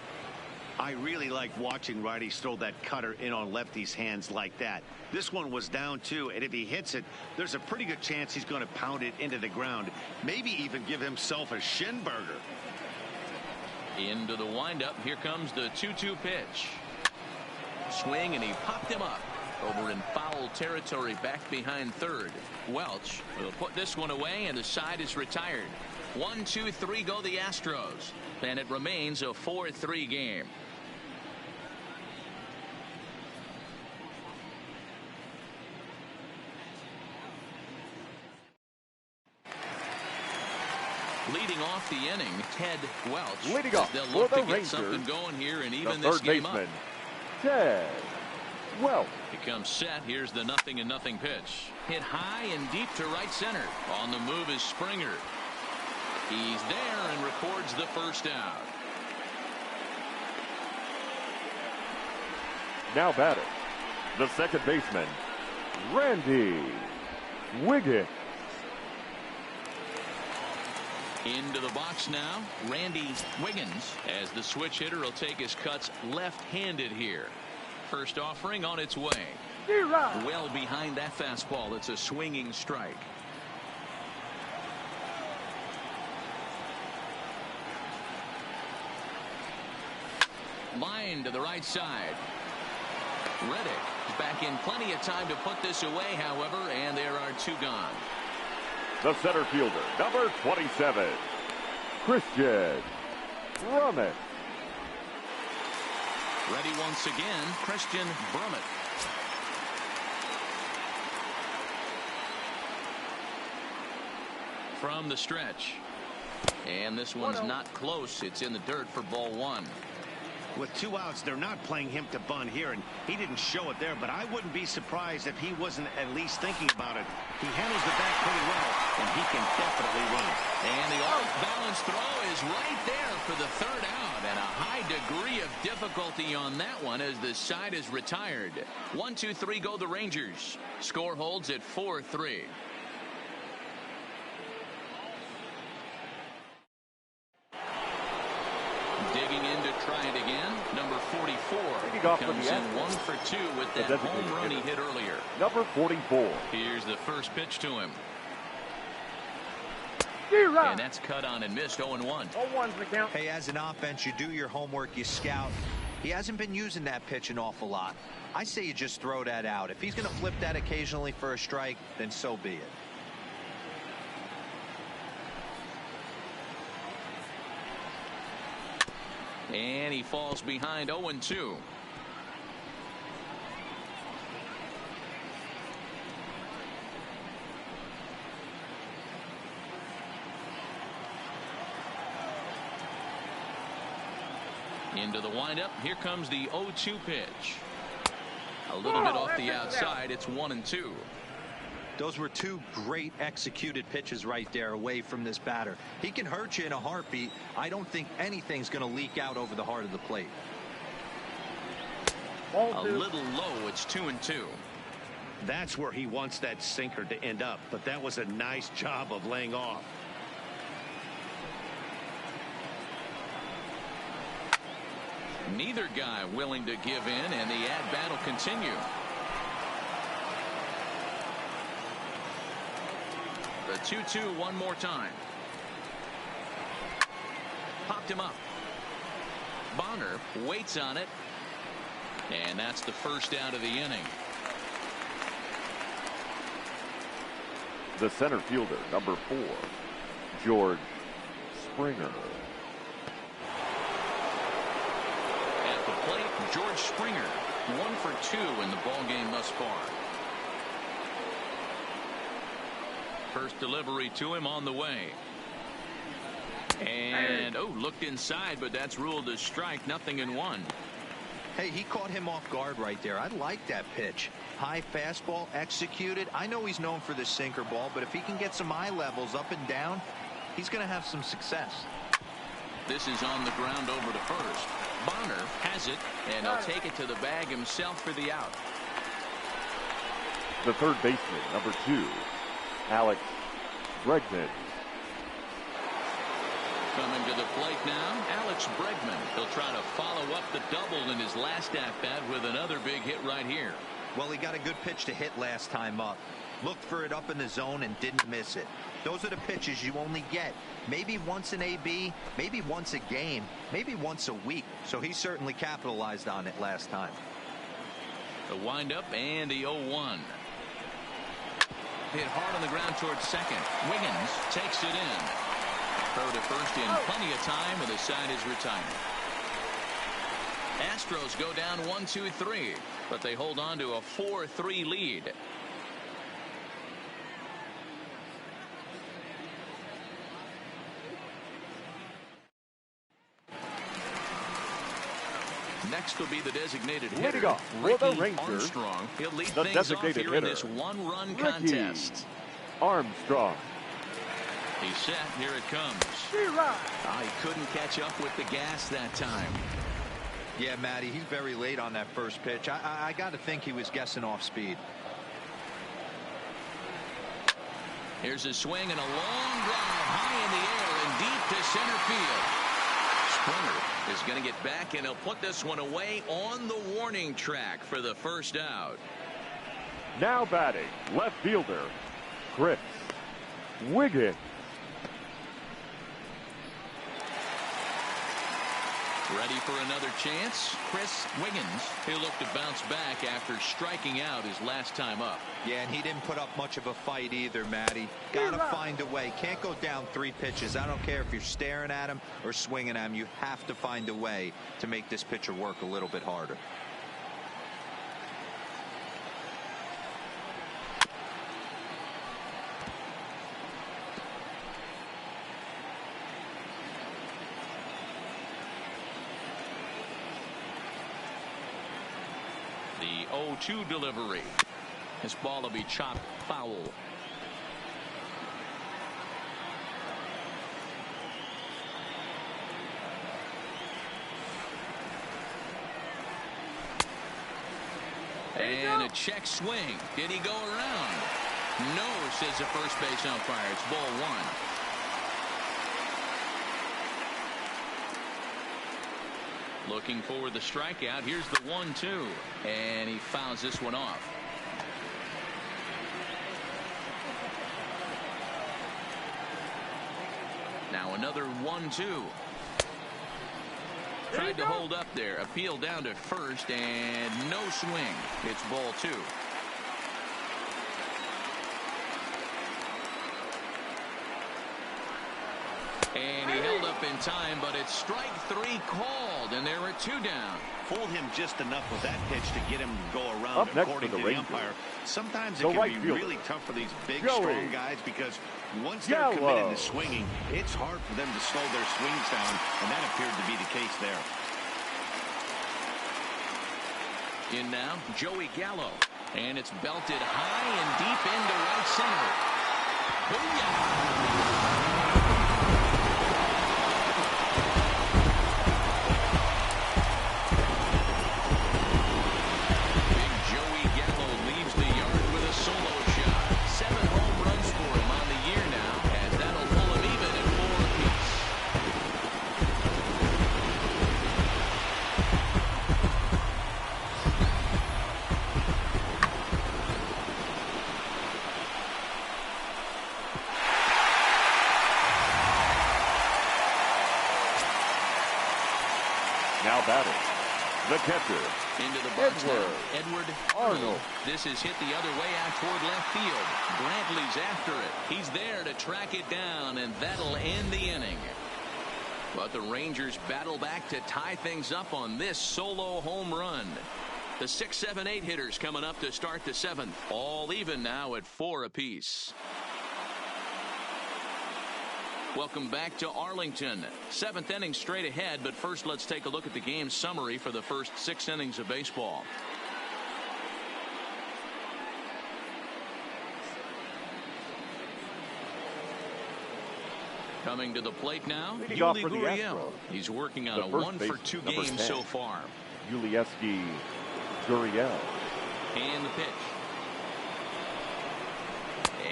I really like watching righties throw that cutter in on lefties' hands like that. This one was down 2, and if he hits it, there's a pretty good chance he's going to pound it into the ground, maybe even give himself a shin burger. Into the windup. Here comes the 2-2 pitch. Swing, and he popped him up over in foul territory back behind third. Welch will put this one away, and the side is retired. 1, 2, 3 go the Astros, and it remains a 4-3 game. Leading off the inning, Ted Welch. Leading off They'll for look the to get Rangers, something going here and the even this third game baseman, up. Ted Welch. He comes set. Here's the 0-0 pitch. Hit high and deep to right center. On the move is Springer. He's there and records the first out. Now batting, the second baseman, Randy Wiggins. Into the box now, Randy Wiggins, as the switch hitter will take his cuts left-handed here. First offering on its way. Well behind that fastball. It's a swinging strike. Line to the right side. Reddick back in plenty of time to put this away, however, and there are 2 gone. The center fielder, number 27, Christian Brummett. Ready once again, Christian Brummett. From the stretch. And this one's not close. It's in the dirt for ball 1. With 2 outs, they're not playing him to bunt here, and he didn't show it there, but I wouldn't be surprised if he wasn't at least thinking about it. He handles the bat pretty well, and he can definitely run. And the off-balance throw is right there for the 3rd out, and a high degree of difficulty on that one as the side is retired. 1, 2, 3 go the Rangers. Score holds at 4-3. Digging in to try it again. Number 44 comes in 1 for 2 with that home run he hit earlier. Number 44. Here's the first pitch to him. And that's cut on and missed. 0-1. 0-1's the count. Hey, as an offense, you do your homework, you scout. He hasn't been using that pitch an awful lot. I say you just throw that out. If he's going to flip that occasionally for a strike, then so be it. And he falls behind 0-2. Into the windup. Here comes the 0-2 pitch. A little bit off the outside. It's 1-2. Those were 2 great executed pitches right there away from this batter. He can hurt you in a heartbeat. I don't think anything's going to leak out over the heart of the plate. A little low. It's 2-2. That's where he wants that sinker to end up, but that was a nice job of laying off. Neither guy willing to give in, and the at-bat will continue. The 2-2 one more time. Popped him up. Bonner waits on it. And that's the first out of the inning. The center fielder, number 4, George Springer. At the plate, George Springer. 1 for 2 in the ballgame thus far. First delivery to him on the way. And, looked inside, but that's ruled a strike, 0-1. Hey, he caught him off guard right there. I like that pitch. High fastball executed. I know he's known for the sinker ball, but if he can get some eye levels up and down, he's going to have some success. This is on the ground over to first. Bonner has it, and he'll take it to the bag himself for the out. The third baseman, number 2, Alex Bregman. Coming to the plate now, Alex Bregman. He'll try to follow up the double in his last at-bat with another big hit right here. Well, he got a good pitch to hit last time up. Looked for it up in the zone and didn't miss it. Those are the pitches you only get maybe once in AB, maybe once a game, maybe once a week. So he certainly capitalized on it last time. The windup and the 0-1. Hit hard on the ground towards second. Wiggins takes it in. Throw to first in plenty of time, and the side is retired. Astros go down 1-2-3, but they hold on to a 4-3 lead. Next will be the designated hitter, Ricky Armstrong. He'll lead things off here in this one-run contest. Armstrong. He's set. Here it comes. He couldn't catch up with the gas that time. Yeah, Matty, he's very late on that first pitch. I got to think he was guessing off speed. Here's a swing and a long drive high in the air and deep to center field. Springer is going to get back, and he'll put this one away on the warning track for the first out. Now batting, left fielder, Chris Wiggins. Ready for another chance? Chris Wiggins. He'll look to bounce back after striking out his last time up. Yeah, and he didn't put up much of a fight either, Matty. Gotta find a way. Can't go down 3 pitches. I don't care if you're staring at him or swinging at him. You have to find a way to make this pitcher work a little bit harder. The 0-2 delivery. This ball will be chopped foul. And a check swing. Did he go around? No, says the first base umpire. It's ball 1. Looking for the strikeout. Here's the 1-2. And he fouls this one off. Now another 1-2. Tried to hold up there. Appeal down to first and no swing. It's ball 2. And he held up in time, but it's strike 3 called, and there are 2 down. Fooled him just enough with that pitch to get him to go around, according to the umpire. Sometimes it can be really tough for these big, strong guys, because once they're committed to swinging, it's hard for them to slow their swings down, and that appeared to be the case there. In now, Joey Gallo, and it's belted high and deep into right center. Booyah! Now batting, the catcher, into the box now. Edward Arnold. This is hit the other way out toward left field. Brantley's after it. He's there to track it down, and that'll end the inning. But the Rangers battle back to tie things up on this solo home run. The 6, 7, 8 hitters coming up to start the 7th. All even now at 4 apiece. Welcome back to Arlington. 7th inning straight ahead, but first let's take a look at the game summary for the first 6 innings of baseball. Coming to the plate now, Yuli Gurriel. He's working on a 1-for-2 game so far. Yuli Gurriel. And the pitch.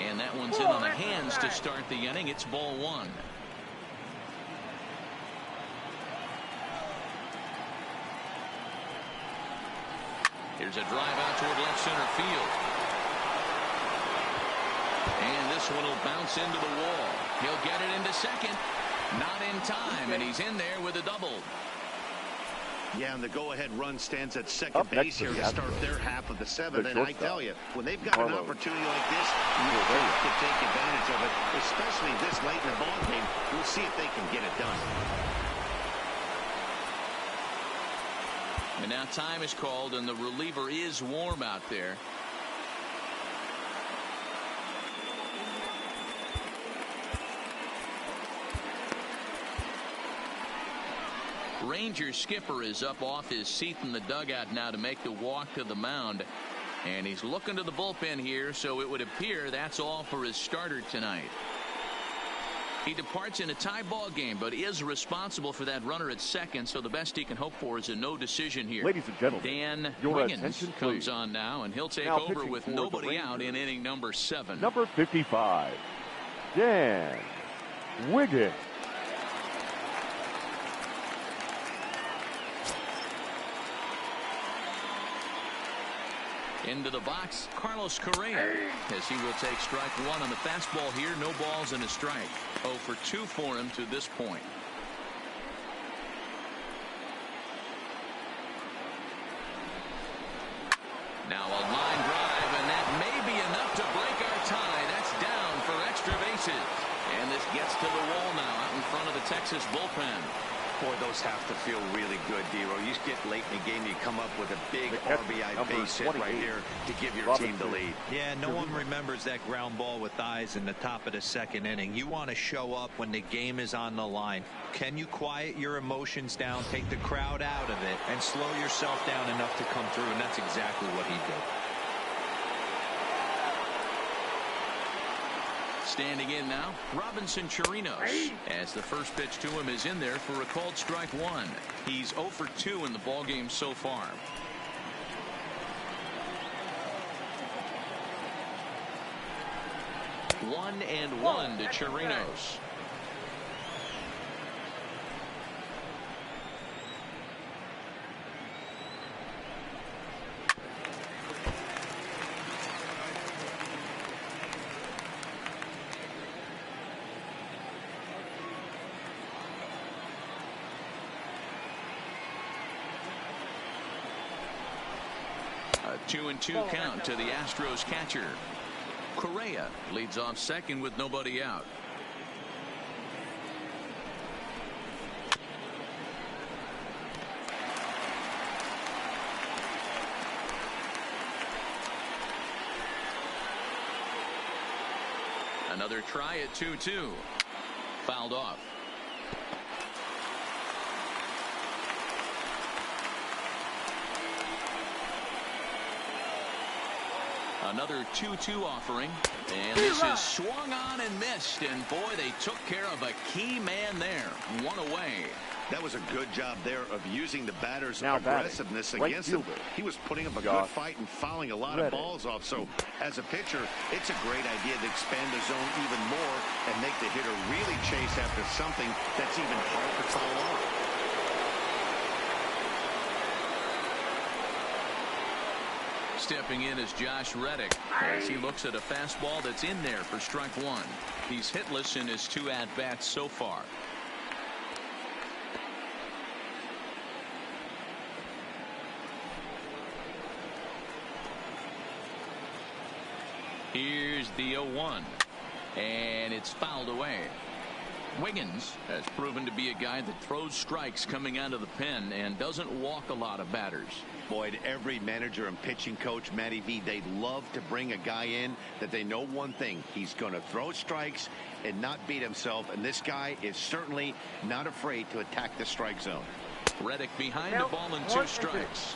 And that one's in on the hands to start the inning. It's ball 1. Here's a drive out toward left center field. And this one will bounce into the wall. He'll get it into second. Not in time, and he's in there with a double. Yeah, and the go-ahead run stands at second base here to start their half of the 7th. And I tell you, when they've got an opportunity like this, you have to take advantage of it, especially this late in the ball game. We'll see if they can get it done. And now time is called, and the reliever is warm out there. Rangers skipper is up off his seat in the dugout now to make the walk to the mound. And he's looking to the bullpen here, so it would appear that's all for his starter tonight. He departs in a tie ball game, but is responsible for that runner at second, so the best he can hope for is a no decision here. Ladies and gentlemen, Dan your Wiggins comes on now, and he'll take over with nobody out in inning number 7. Number 55, Dan Wiggins. Into the box, Carlos Correa, as he will take strike 1 on the fastball here. No balls and a strike. 0 for 2 for him to this point. Now a line drive, and that may be enough to break our tie. That's down for extra bases. And this gets to the wall now out in front of the Texas bullpen. Boy, those have to feel really good, Dero. You get late in the game, you come up with a big RBI base hit right here to give your team the lead. Yeah, no one remembers that ground ball with eyes in the top of the 2nd inning. You want to show up when the game is on the line. Can you quiet your emotions down, take the crowd out of it, and slow yourself down enough to come through? And that's exactly what he did. Standing in now, Robinson Chirinos, as the first pitch to him is in there for a called strike 1. He's 0 for 2 in the ballgame so far. 1-1 to Chirinos. A 2-2 count to the Astros catcher. Correa leads off second with nobody out. Another try at 2-2. Fouled off. Another 2-2 offering, and this is swung on and missed, and boy, they took care of a key man there. 1 away. That was a good job there of using the batter's aggressiveness against him. He was putting up a good fight and fouling a lot of balls off. So as a pitcher, it's a great idea to expand the zone even more and make the hitter really chase after something that's even hard to foul off. Stepping in is Josh Reddick as he looks at a fastball that's in there for strike 1. He's hitless in his 2 at-bats so far. Here's the 0-1, and it's fouled away. Wiggins has proven to be a guy that throws strikes coming out of the pen and doesn't walk a lot of batters. Boyd, every manager and pitching coach, Matty V, they'd love to bring a guy in that they know one thing. He's going to throw strikes and not beat himself. And this guy is certainly not afraid to attack the strike zone. Reddick behind the ball and 2 strikes.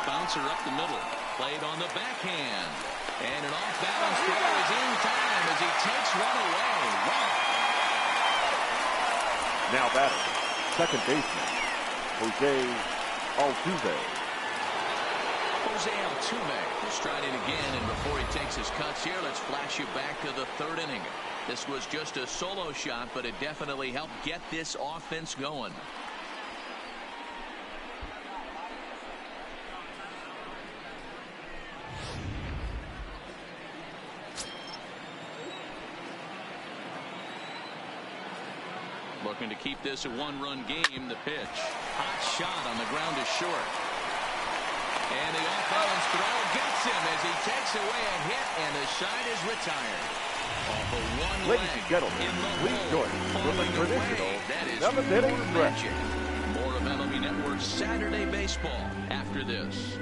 Bouncer up the middle, played on the backhand, and an off-balance throw is in time as he takes one away. Wow. Now batting, second baseman, Jose Altuve. Jose Altuve will stride in again, and before he takes his cuts here, let's flash you back to the 3rd inning. This was just a solo shot, but it definitely helped get this offense going. Looking to keep this a 1-run game. The pitch. Hot shot on the ground is short. And the off-balance throw gets him as he takes away a hit, and the side is retired. Off of one Ladies and gentlemen, please join with the traditional 7th inning stretch. More of MLB Network's Saturday Baseball after this.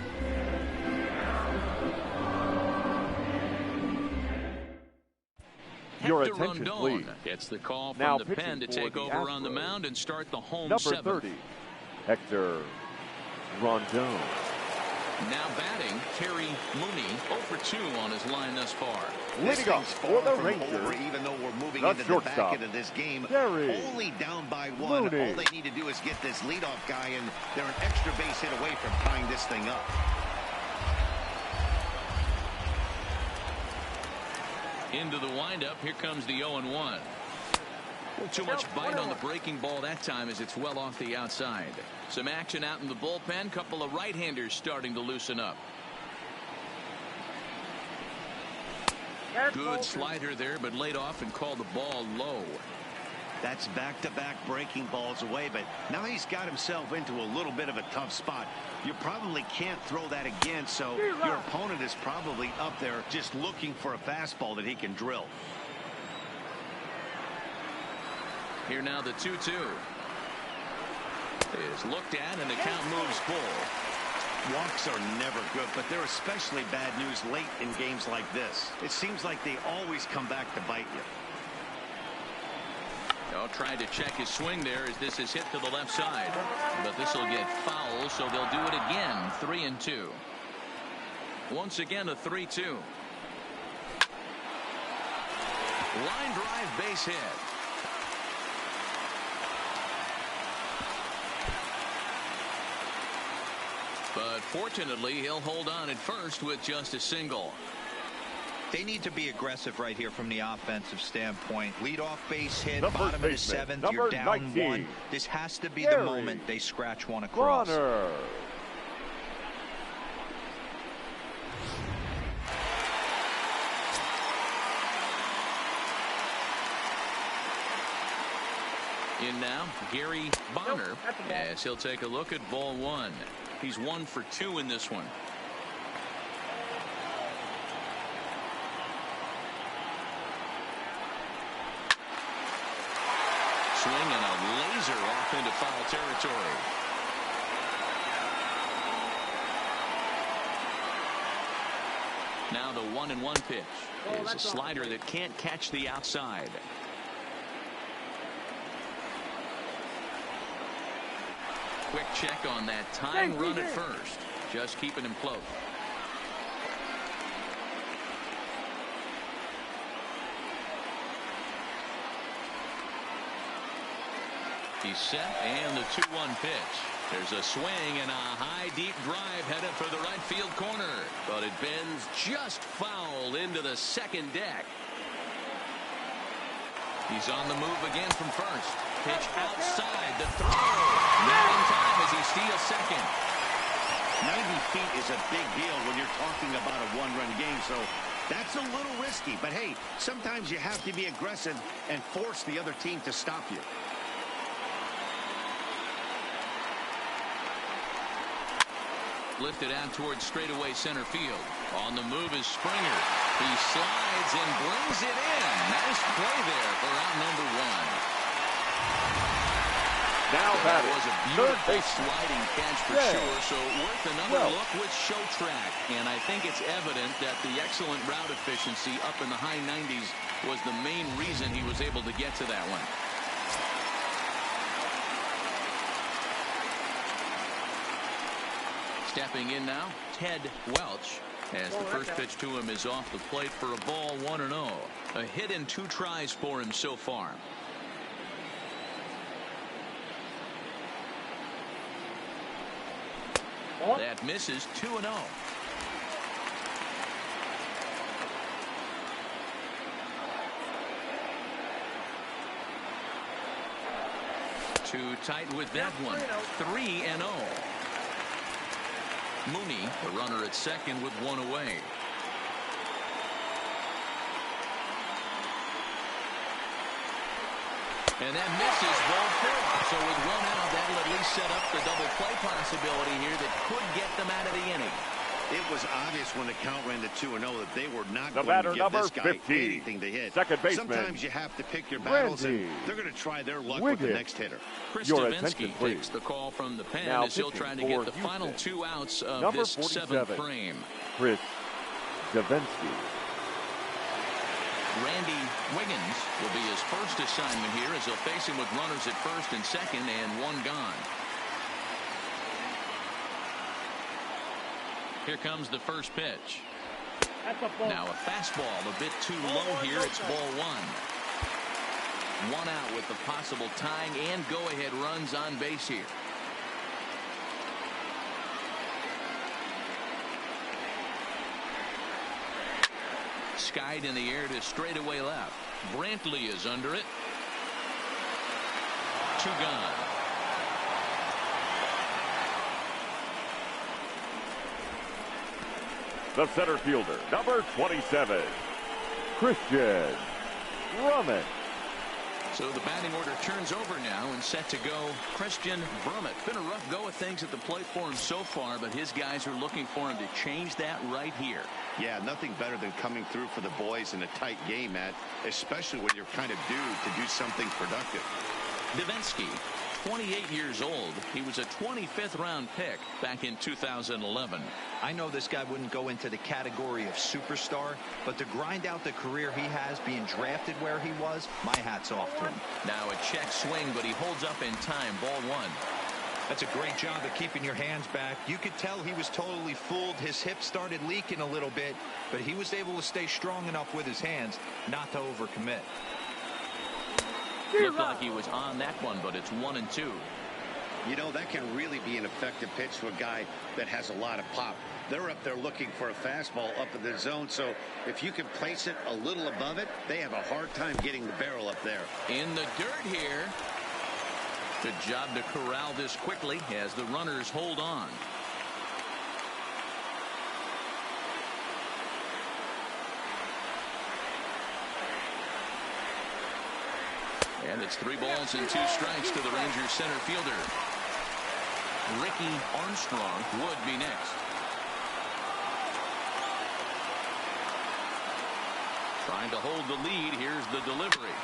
Your Hector attention, Rondon please. Gets the call from Now the pen to take over Astros, on the mound and start the home number 7th. 30, Hector Rondon. Now batting, Terry Mooney, 0 for 2 on his line thus far. Leading off for the Rangers, over, even though we're moving the into the back shortstop, end of this game, Terry only down by 1. Mooney. All they need to do is get this leadoff guy, and they're an extra base hit away from tying this thing up. Into the windup. Here comes the 0-1. Too much bite on the breaking ball that time as it's well off the outside. Some action out in the bullpen. Couple of right-handers starting to loosen up. Good slider there, but laid off and called the ball low. That's back-to-back breaking balls away, but now he's got himself into a little bit of a tough spot. You probably can't throw that again, so your opponent is probably up there just looking for a fastball that he can drill. Here now the 2-2 is looked at, and the count moves full. Walks are never good, but they're especially bad news late in games like this. It seems like they always come back to bite you. Trying to check his swing there as this is hit to the left side, but this will get foul, so they'll do it again. 3-2. Once again a 3-2. Line drive, base hit. But fortunately, he'll hold on at first with just a single. They need to be aggressive right here from the offensive standpoint. Leadoff base hit, Number bottom of the baseman, 7th, you're down 19. 1. This has to be Gary the moment they scratch one across. Bronner. In now, Gary Bonner, as he'll take a look at ball 1. He's 1 for 2 in this one. Swing and a laser off into foul territory. Now the 1-1 pitch is a slider that can't catch the outside. Quick check on that tying run at first. Just keeping him close. He's set, and the 2-1 pitch. There's a swing and a high deep drive headed for the right field corner, but it bends just foul into the second deck. He's on the move again from first. Pitch outside, the throw. Not in time as he steals second. 90 feet is a big deal when you're talking about a one-run game, so that's a little risky. But, hey, sometimes you have to be aggressive and force the other team to stop you. Lifted out towards straightaway center field. On the move is Springer. He slides and brings it in. Nice play there for out number one. Now that was a beautiful sliding catch for sure, so worth another look with Show Track. And I think it's evident that the excellent route efficiency up in the high 90s was the main reason he was able to get to that one. Stepping in now, Ted Welch, as the first pitch to him is off the plate for a ball 1-0. A hit in 2 tries for him so far. That misses 2-0. Too tight with that one. 3-0. Mooney, the runner at second with 1 away. And that misses ball 4. So with 1 out, that'll at least set up the double play possibility here that could get them out of the inning. It was obvious when the count ran to 2-0 that they were not the going to give this guy 50, anything to hit. Second baseman. Sometimes you have to pick your battles, and they're going to try their luck with the next hitter. Chris Davinsky takes the call from the pen as he'll try to get the final 2 outs of this 7th frame. Chris Davinsky. Randy Wiggins will be his first assignment here as he'll face him with runners at first and second and 1 gone. Here comes the first pitch. Now a fastball a bit too low here. It's ball 1. 1 out with the possible tying and go-ahead runs on base here. Skied in the air to straightaway left. Brantley is under it. 2 gone. The center fielder, number 27, Christian Brummett. So the batting order turns over now and set to go Christian Brummett. Been a rough go of things at the plate for him so far, but his guys are looking for him to change that right here. Yeah, nothing better than coming through for the boys in a tight game, Matt, especially when you're kind of due to do something productive. Davinsky, 28 years old. He was a 25th round pick back in 2011. I know this guy wouldn't go into the category of superstar, but to grind out the career he has being drafted where he was, my hat's off to him. Now a check swing, but he holds up in time. Ball 1. That's a great job of keeping your hands back. You could tell he was totally fooled. His hip started leaking a little bit, but he was able to stay strong enough with his hands not to overcommit. Looked like he was on that one, but it's 1-2. You know, that can really be an effective pitch to a guy that has a lot of pop. They're up there looking for a fastball up in the zone, so if you can place it a little above it, they have a hard time getting the barrel up there. In the dirt here. Good job to corral this quickly as the runners hold on. And it's 3 balls and 2 strikes to the Rangers center fielder. Ricky Armstrong would be next. Trying to hold the lead. Here's the delivery.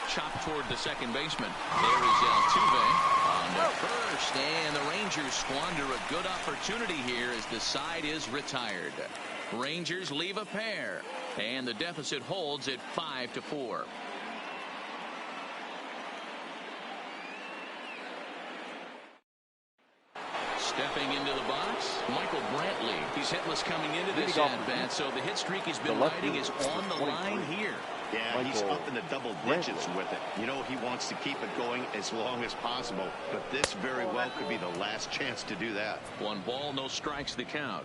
Chopped toward the second baseman. There is Altuve on the first. And the Rangers squander a good opportunity here as the side is retired. Rangers leave a pair. And the deficit holds at 5-4. Stepping into the box, Michael Brantley. He's hitless coming into this at-bat, so the hit streak he's been riding is on the line here. Yeah, he's up in the double digits with it. You know, he wants to keep it going as long as possible, but this very well could be the last chance to do that. 1 ball, no strikes the count.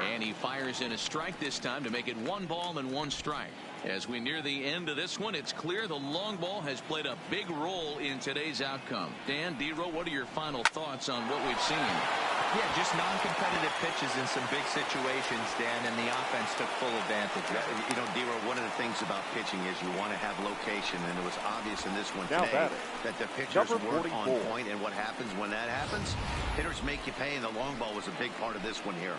And he fires in a strike this time to make it 1 ball and 1 strike. As we near the end of this one, it's clear the long ball has played a big role in today's outcome. Dan, D-Row, what are your final thoughts on what we've seen? Yeah, just non-competitive pitches in some big situations, Dan, and the offense took full advantage. You know, D-Row, one of the things about pitching is you want to have location, and it was obvious in this one today that the pitchers weren't on point, and what happens when that happens? Hitters make you pay, and the long ball was a big part of this one here.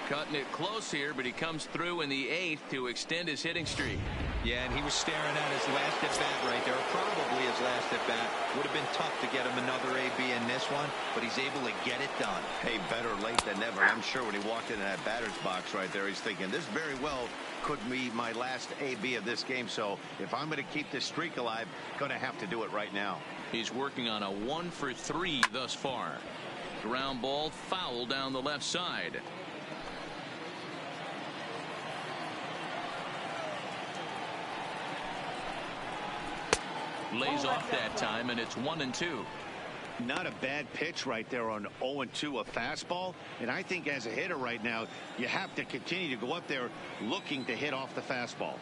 Cutting it close here, but he comes through in the 8th to extend his hitting streak. Yeah, and he was staring at his last at-bat right there, probably his last at-bat. Would have been tough to get him another AB in this one, but he's able to get it done. Hey, better late than never. I'm sure when he walked into that batter's box right there, he's thinking, this very well could be my last AB of this game, so if I'm going to keep this streak alive, going to have to do it right now. He's working on a 1 for 3 thus far. Ground ball foul down the left side. Lays off that time, and it's 1-2. Not a bad pitch right there on 0-2, a fastball. And I think as a hitter right now, you have to continue to go up there looking to hit off the fastball.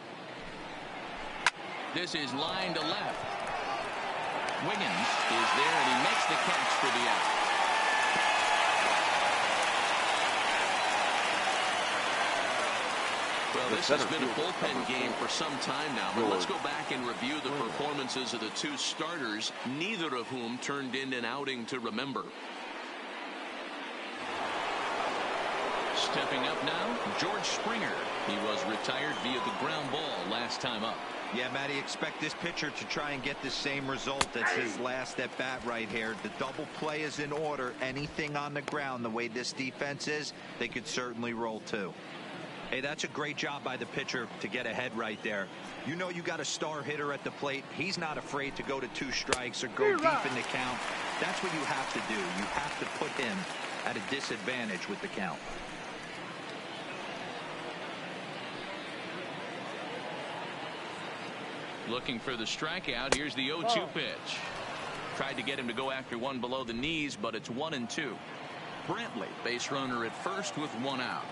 This is line to left. Wiggins is there, and he makes the catch for the out. Well, this has been a bullpen game for some time now, but let's go back and review the performances of the 2 starters, neither of whom turned in an outing to remember. Stepping up now, George Springer. He was retired via the ground ball last time up. Yeah, Matty, expect this pitcher to try and get the same result as his last at bat right here. The double play is in order. Anything on the ground, the way this defense is, they could certainly roll too. Hey, that's a great job by the pitcher to get ahead right there. You know you got a star hitter at the plate. He's not afraid to go to 2 strikes or go deep in the count. That's what you have to do. You have to put him at a disadvantage with the count. Looking for the strikeout. Here's the 0-2 pitch. Tried to get him to go after one below the knees, but it's 1-2. Brantley, base runner at first with 1 out.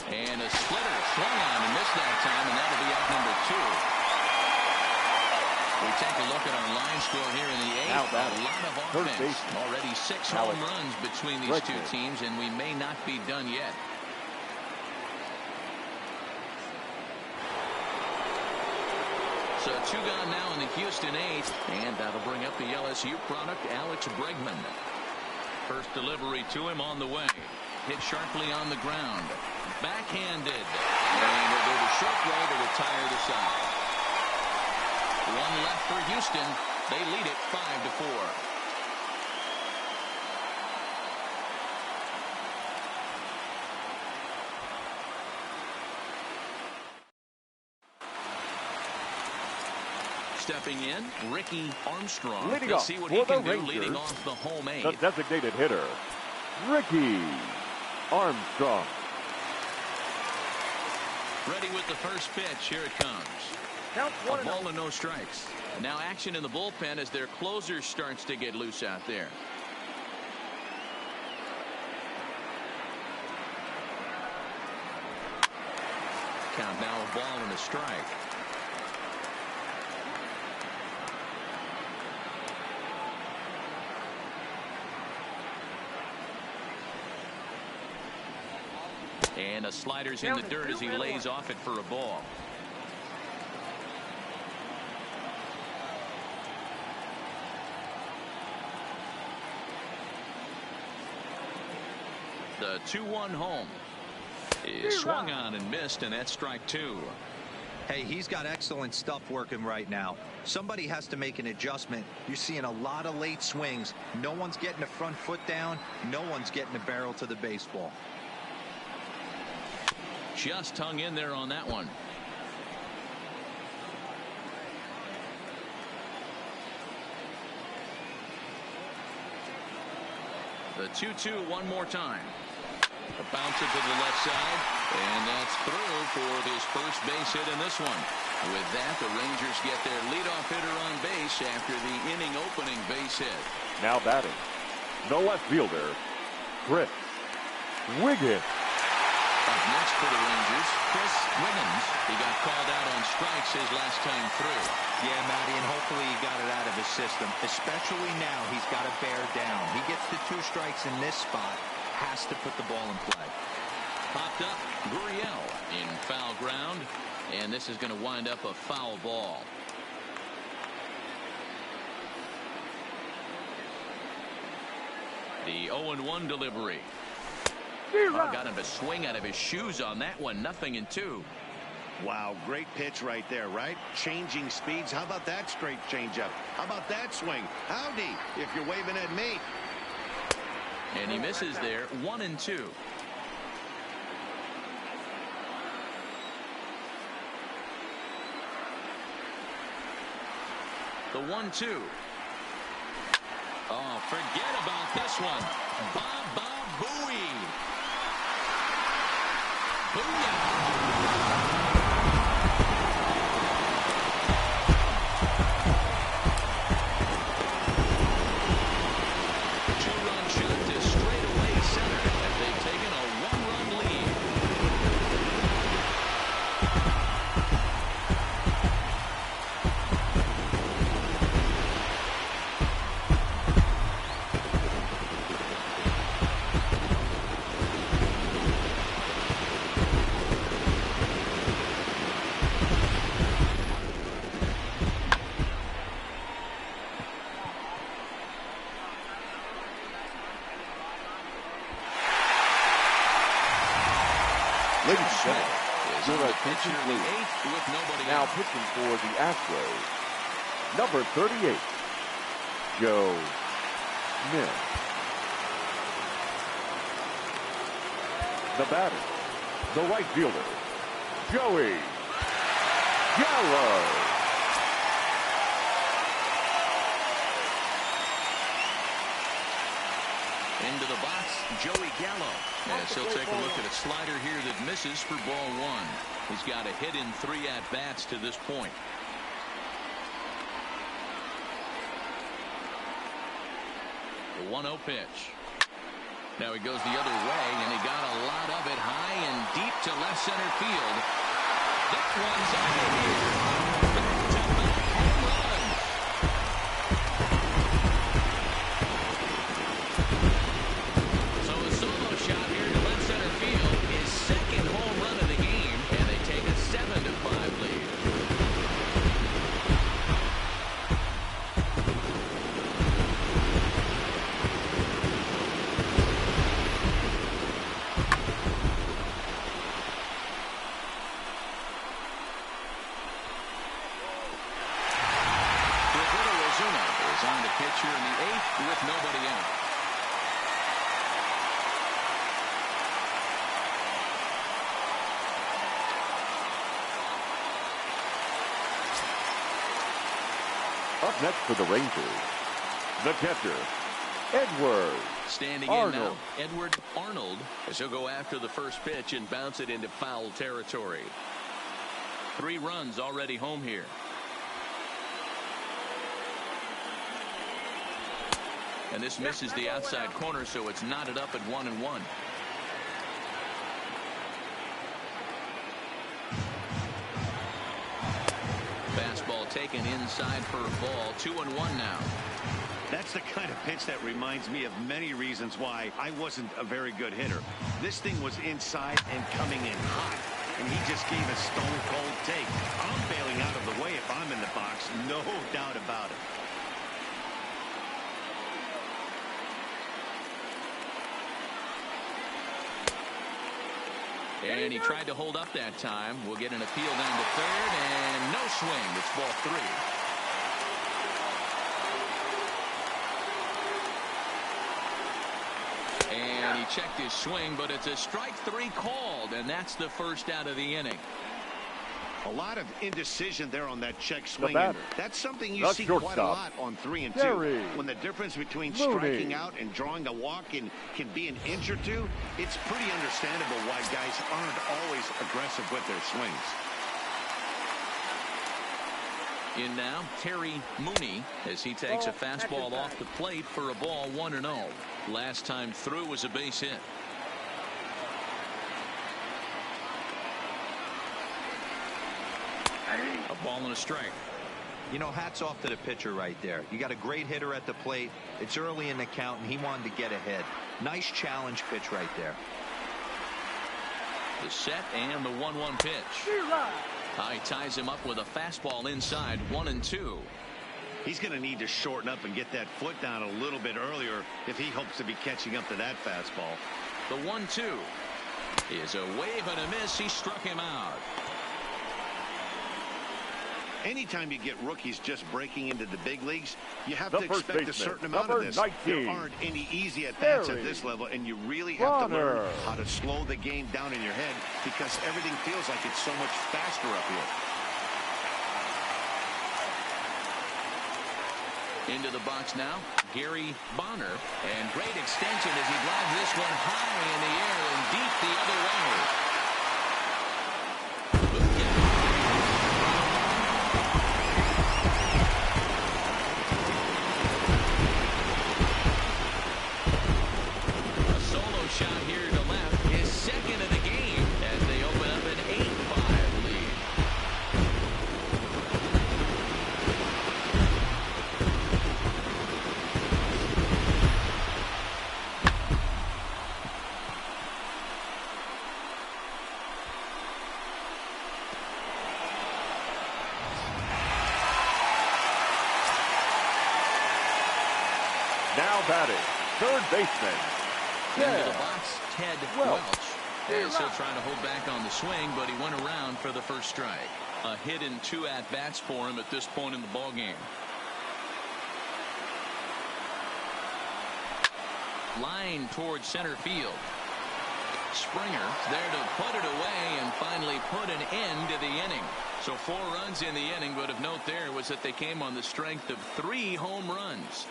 And a splitter swung on and missed that time, and that'll be out number 2. We take a look at our line score here in the 8th. A lot of offense. Already 6 home runs between these 2 teams, and we may not be done yet. So 2 gone now in the Houston 8th, and that'll bring up the LSU product, Alex Bregman. First delivery to him on the way. Hit sharply on the ground. Backhanded. And he'll go to short way to retire the side. 1 left for Houston. They lead it 5-4. Stepping in, Ricky Armstrong. Leading See what he can do leading off the home 8th. The designated hitter, Ricky Armstrong. Ready with the first pitch. Here it comes. A ball and no strikes. Now action in the bullpen as their closer starts to get loose out there. Count now a ball and a strike. And a slider's in the dirt as he lays off it for a ball. The 2-1 home is swung on and missed, and that's strike 2. Hey, he's got excellent stuff working right now. Somebody has to make an adjustment. You're seeing a lot of late swings. No one's getting the front foot down. No one's getting the barrel to the baseball. Just hung in there on that one. The 2-2 one more time. A bouncer to the left side, and that's through for his first base hit in this one. With that, the Rangers get their leadoff hitter on base after the inning opening base hit. Now batting, the left fielder, Chris Wiggins. Up next for the Rangers, Chris Wiggins. He got called out on strikes his last time through. Yeah, Matty, and hopefully he got it out of his system. Especially now, he's got to bear down. He gets the 2 strikes in this spot, has to put the ball in play. Popped up, Gurriel in foul ground, and this is going to wind up a foul ball. The 0-1 delivery. Oh, got him to swing out of his shoes on that one. 0-2. Wow, great pitch right there, right? Changing speeds. How about that straight changeup? How about that swing? Howdy, if you're waving at me. And he misses there. 1-2. The 1-2. Oh, forget about this one. Baba Booey. Booyah. Two-run shot to straightaway center as they've taken a 1-run lead. Ladies and gentlemen, your attention please. With nobody Now out. pitching for the Astros, number 38, Joe Smith. The batter, the right fielder, Joey Gallo. Into the box, Joey Gallo. As he'll take a look at a slider here that misses for ball 1. He's got a hit in 3 at-bats to this point. The 1-0 pitch. Now he goes the other way, and he got a lot of it high and deep to left center field. That one's out of here. Back-to-back home runs. So a solo shot here to left center field, his second home run of the game, and they take a 7-5 lead. Is on to pitch here in the 8th with nobody out. Up next for the Rangers, the catcher, Edward Standing Arnold. in now, Edward Arnold, as he'll go after the first pitch and bounce it into foul territory. 3 runs already home here. And this misses the outside corner, so it's knotted up at 1-1. Fastball taken inside for a ball. 2-1 now. That's the kind of pitch that reminds me of many reasons why I wasn't a very good hitter. This thing was inside and coming in hot, and he just gave a stone-cold take. I'm bailing out of the way if I'm in the box, no doubt about it. And he tried to hold up that time. We'll get an appeal down to third, and no swing. It's ball 3. And he checked his swing, but it's a strike 3 called, and that's the first out of the inning. A lot of indecision there on that check swing. batter, That's something you the see quite a shortstop, lot on 3 and 2. Terry When the difference between Mooney. striking out and drawing a walk can be an inch or 2, it's pretty understandable why guys aren't always aggressive with their swings. In now, Terry Mooney, as he takes a fastball off the plate for a ball 1-0. Last time through was a base hit. A ball and a strike. You know, hats off to the pitcher right there. You got a great hitter at the plate. It's early in the count, and he wanted to get ahead. Nice challenge pitch right there. The set and the 1-1 pitch. He ties him up with a fastball inside, 1-2. He's going to need to shorten up and get that foot down a little bit earlier if he hopes to be catching up to that fastball. The 1-2 is a wave and a miss. He struck him out. Anytime you get rookies just breaking into the big leagues, you have to expect a certain amount of this. 19. There aren't any easy at-bats at this level, and you really have to learn how to slow the game down in your head because everything feels like it's so much faster up here. Into the box now, Gary Bonner, and great extension as he drives this one high in the air and deep the other way. Shot here to left, his second of the game as they open up an 8-5 lead. Now batting, third baseman. Into the box, Ted Welch. As he'll try to hold back on the swing, but he went around for the first strike. A hit and 2 at-bats for him at this point in the ballgame. Line towards center field. Springer there to put it away and finally put an end to the inning. So 4 runs in the inning, but of note there was that they came on the strength of 3 home runs.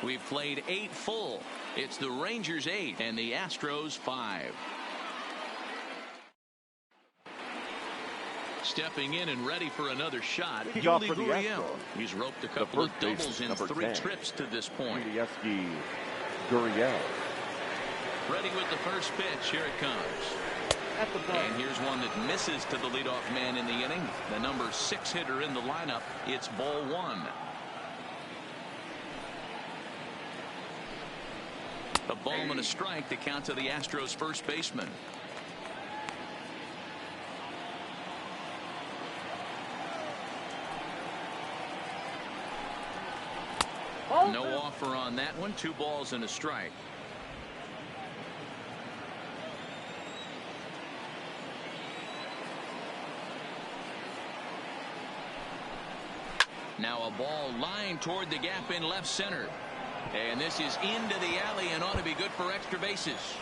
We've played 8 full. It's the Rangers 8 and the Astros 5. Stepping in and ready for another shot, Yuli Gurriel. He's roped a couple of doubles in 3 trips to this point. Gurriel. Ready with the first pitch. Here it comes. And here's one that misses to the leadoff man in the inning. The number 6 hitter in the lineup. It's ball 1. A ball and a strike to count to the Astros first baseman. No offer on that one. 2 balls and a strike. Now a ball lined toward the gap in left center. And this is into the alley and ought to be good for extra bases.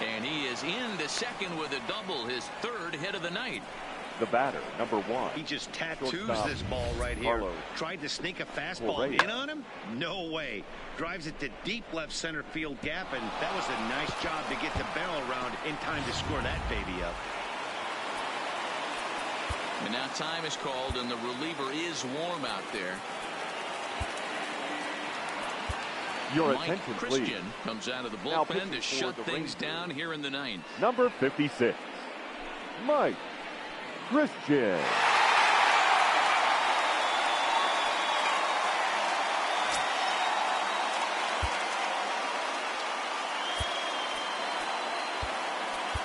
And he is into second with a double, his 3rd hit of the night. The batter, number 1. He just tattoos this ball right here. Tried to sneak a fastball in on him? No way. Drives it to deep left center field gap, and that was a nice job to get the barrel around in time to score that baby up. And now time is called, and the reliever is warm out there. Your Mike attention, Christian please. Comes out of the bullpen to shut things down here in the 9th. Number 56, Mike Christian.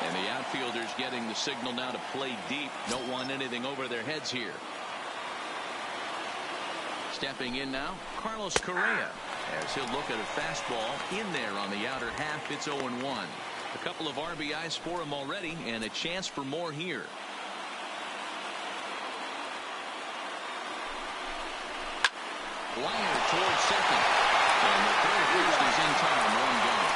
And the outfielders getting the signal now to play deep. Don't want anything over their heads here. Stepping in now, Carlos Correa, as he'll look at a fastball in there on the outer half. It's 0-1. A couple of RBIs for him already, and a chance for more here. Liner towards second, and the third boost is in time. 1 gone.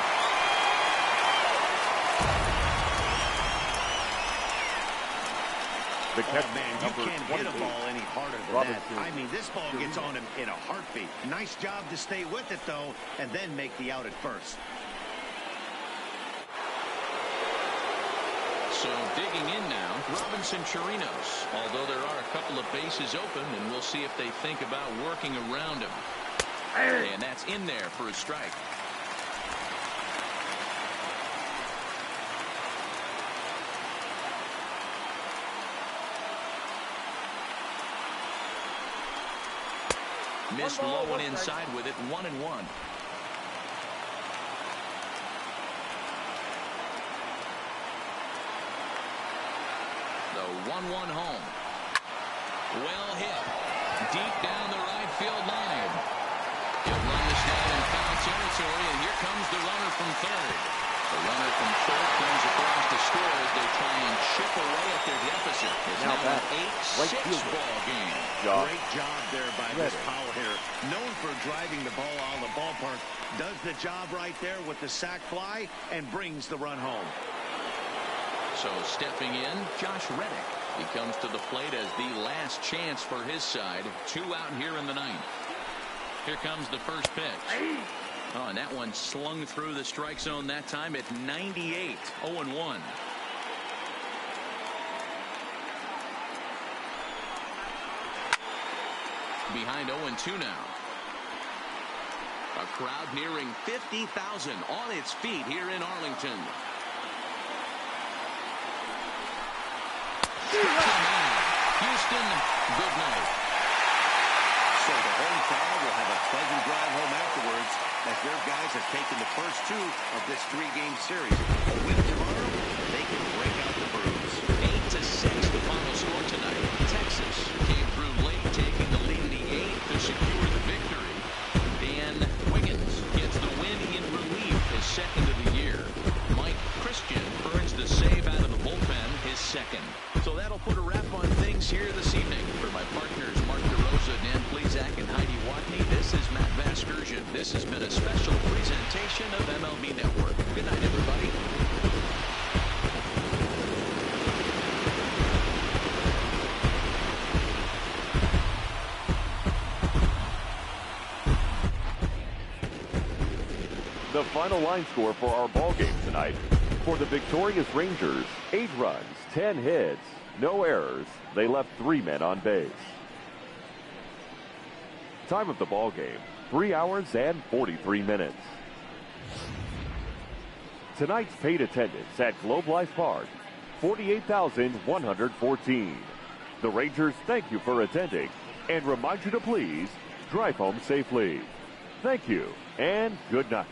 The catch, man, you can't hit a ball any harder than that. I mean, this ball gets on him in a heartbeat. Nice job to stay with it, though, and then make the out at first. So digging in now, Robinson Chirinos. Although there are a couple of bases open, and we'll see if they think about working around him. And that's in there for a strike. Missed low and inside with it, 1-1. The 1-1 home. Well hit. Deep down the right field line. He'll run this down in foul territory, and here comes the runner from third. The runner from third comes across to score as they try and chip away at their deficit. It's now an 8-6 ball game. Great job there by this power hitter. Known for driving the ball out of the ballpark. Does the job right there with the sac fly and brings the run home. So stepping in, Josh Reddick. He comes to the plate as the last chance for his side. 2 out here in the ninth. Here comes the first pitch. Oh, and that one slung through the strike zone that time at 98. 0-1. Behind 0-2 now. A crowd nearing 50,000 on its feet here in Arlington. Houston, good night. So the home crowd will have a pleasant drive home afterwards as their guys have taken the first 2 of this 3-game series. A win tomorrow, they can break out the bruise. 8-6 the final score tonight. Texas came through late, taking the lead in the 8th to secure the victory. Dan Wiggins gets the win in relief, his second of the year. Mike Christian earns the save out of the bullpen, his second. So that'll put a wrap on things here this evening. For my partners, Mark DeRosa, Dan Plesac, and Heidi Watney, this is Matt Vasgersian. This has been a special presentation of MLB Network. Good night, everybody. The final line score for our ball game tonight. For the victorious Rangers, 8 runs, 10 hits, no errors. They left 3 men on base. Time of the ball game, 3 hours and 43 minutes. Tonight's paid attendance at Globe Life Park, 48,114. The Rangers thank you for attending and remind you to please drive home safely. Thank you and good night.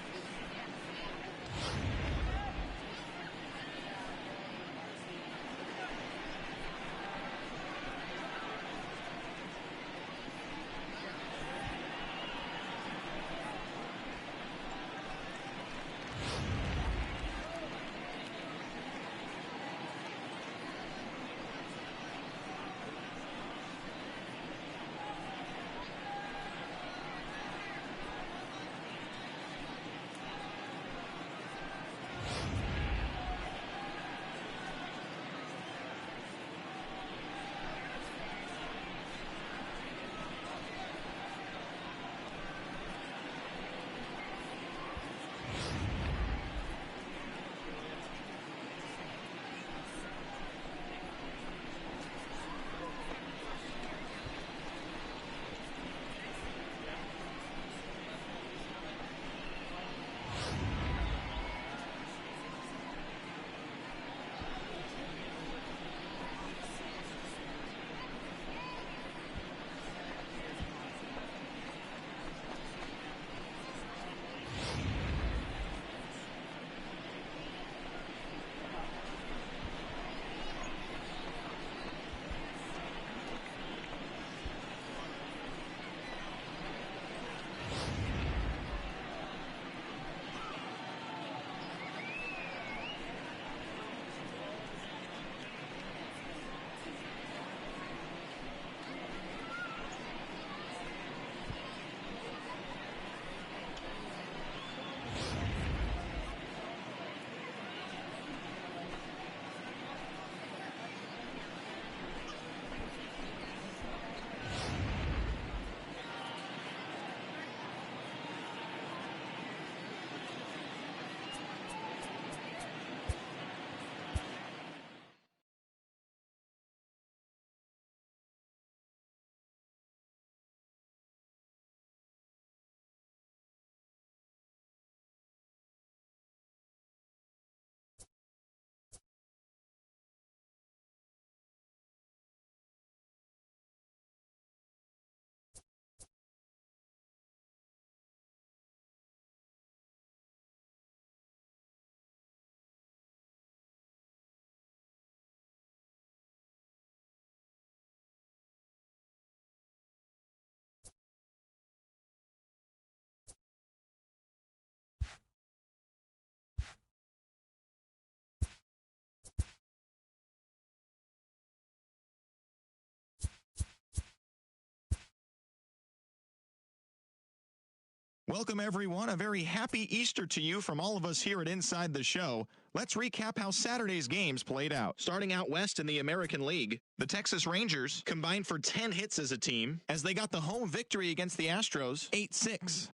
Welcome, everyone. A very happy Easter to you from all of us here at Inside the Show. Let's recap how Saturday's games played out. Starting out west in the American League, the Texas Rangers combined for 10 hits as a team as they got the home victory against the Astros 8-6.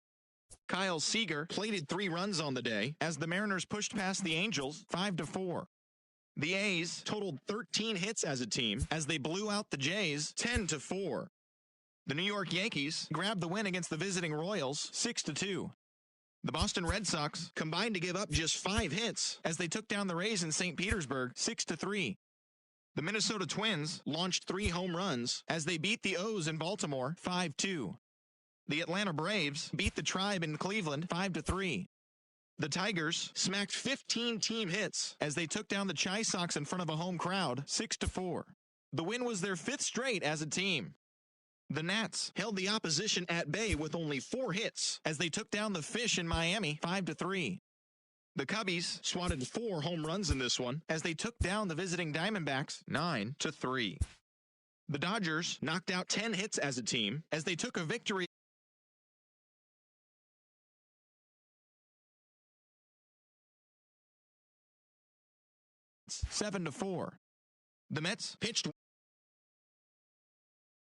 Kyle Seager plated 3 runs on the day as the Mariners pushed past the Angels 5-4. The A's totaled 13 hits as a team as they blew out the Jays 10-4. The New York Yankees grabbed the win against the visiting Royals 6-2. The Boston Red Sox combined to give up just 5 hits as they took down the Rays in St. Petersburg 6-3. The Minnesota Twins launched 3 home runs as they beat the O's in Baltimore 5-2. The Atlanta Braves beat the Tribe in Cleveland 5-3. The Tigers smacked 15 team hits as they took down the Chi Sox in front of a home crowd 6-4. The win was their 5th straight as a team. The Nats held the opposition at bay with only 4 hits as they took down the Fish in Miami 5-3. The Cubbies swatted 4 home runs in this one as they took down the visiting Diamondbacks 9-3. The Dodgers knocked out 10 hits as a team as they took a victory 7-4. The Mets pitched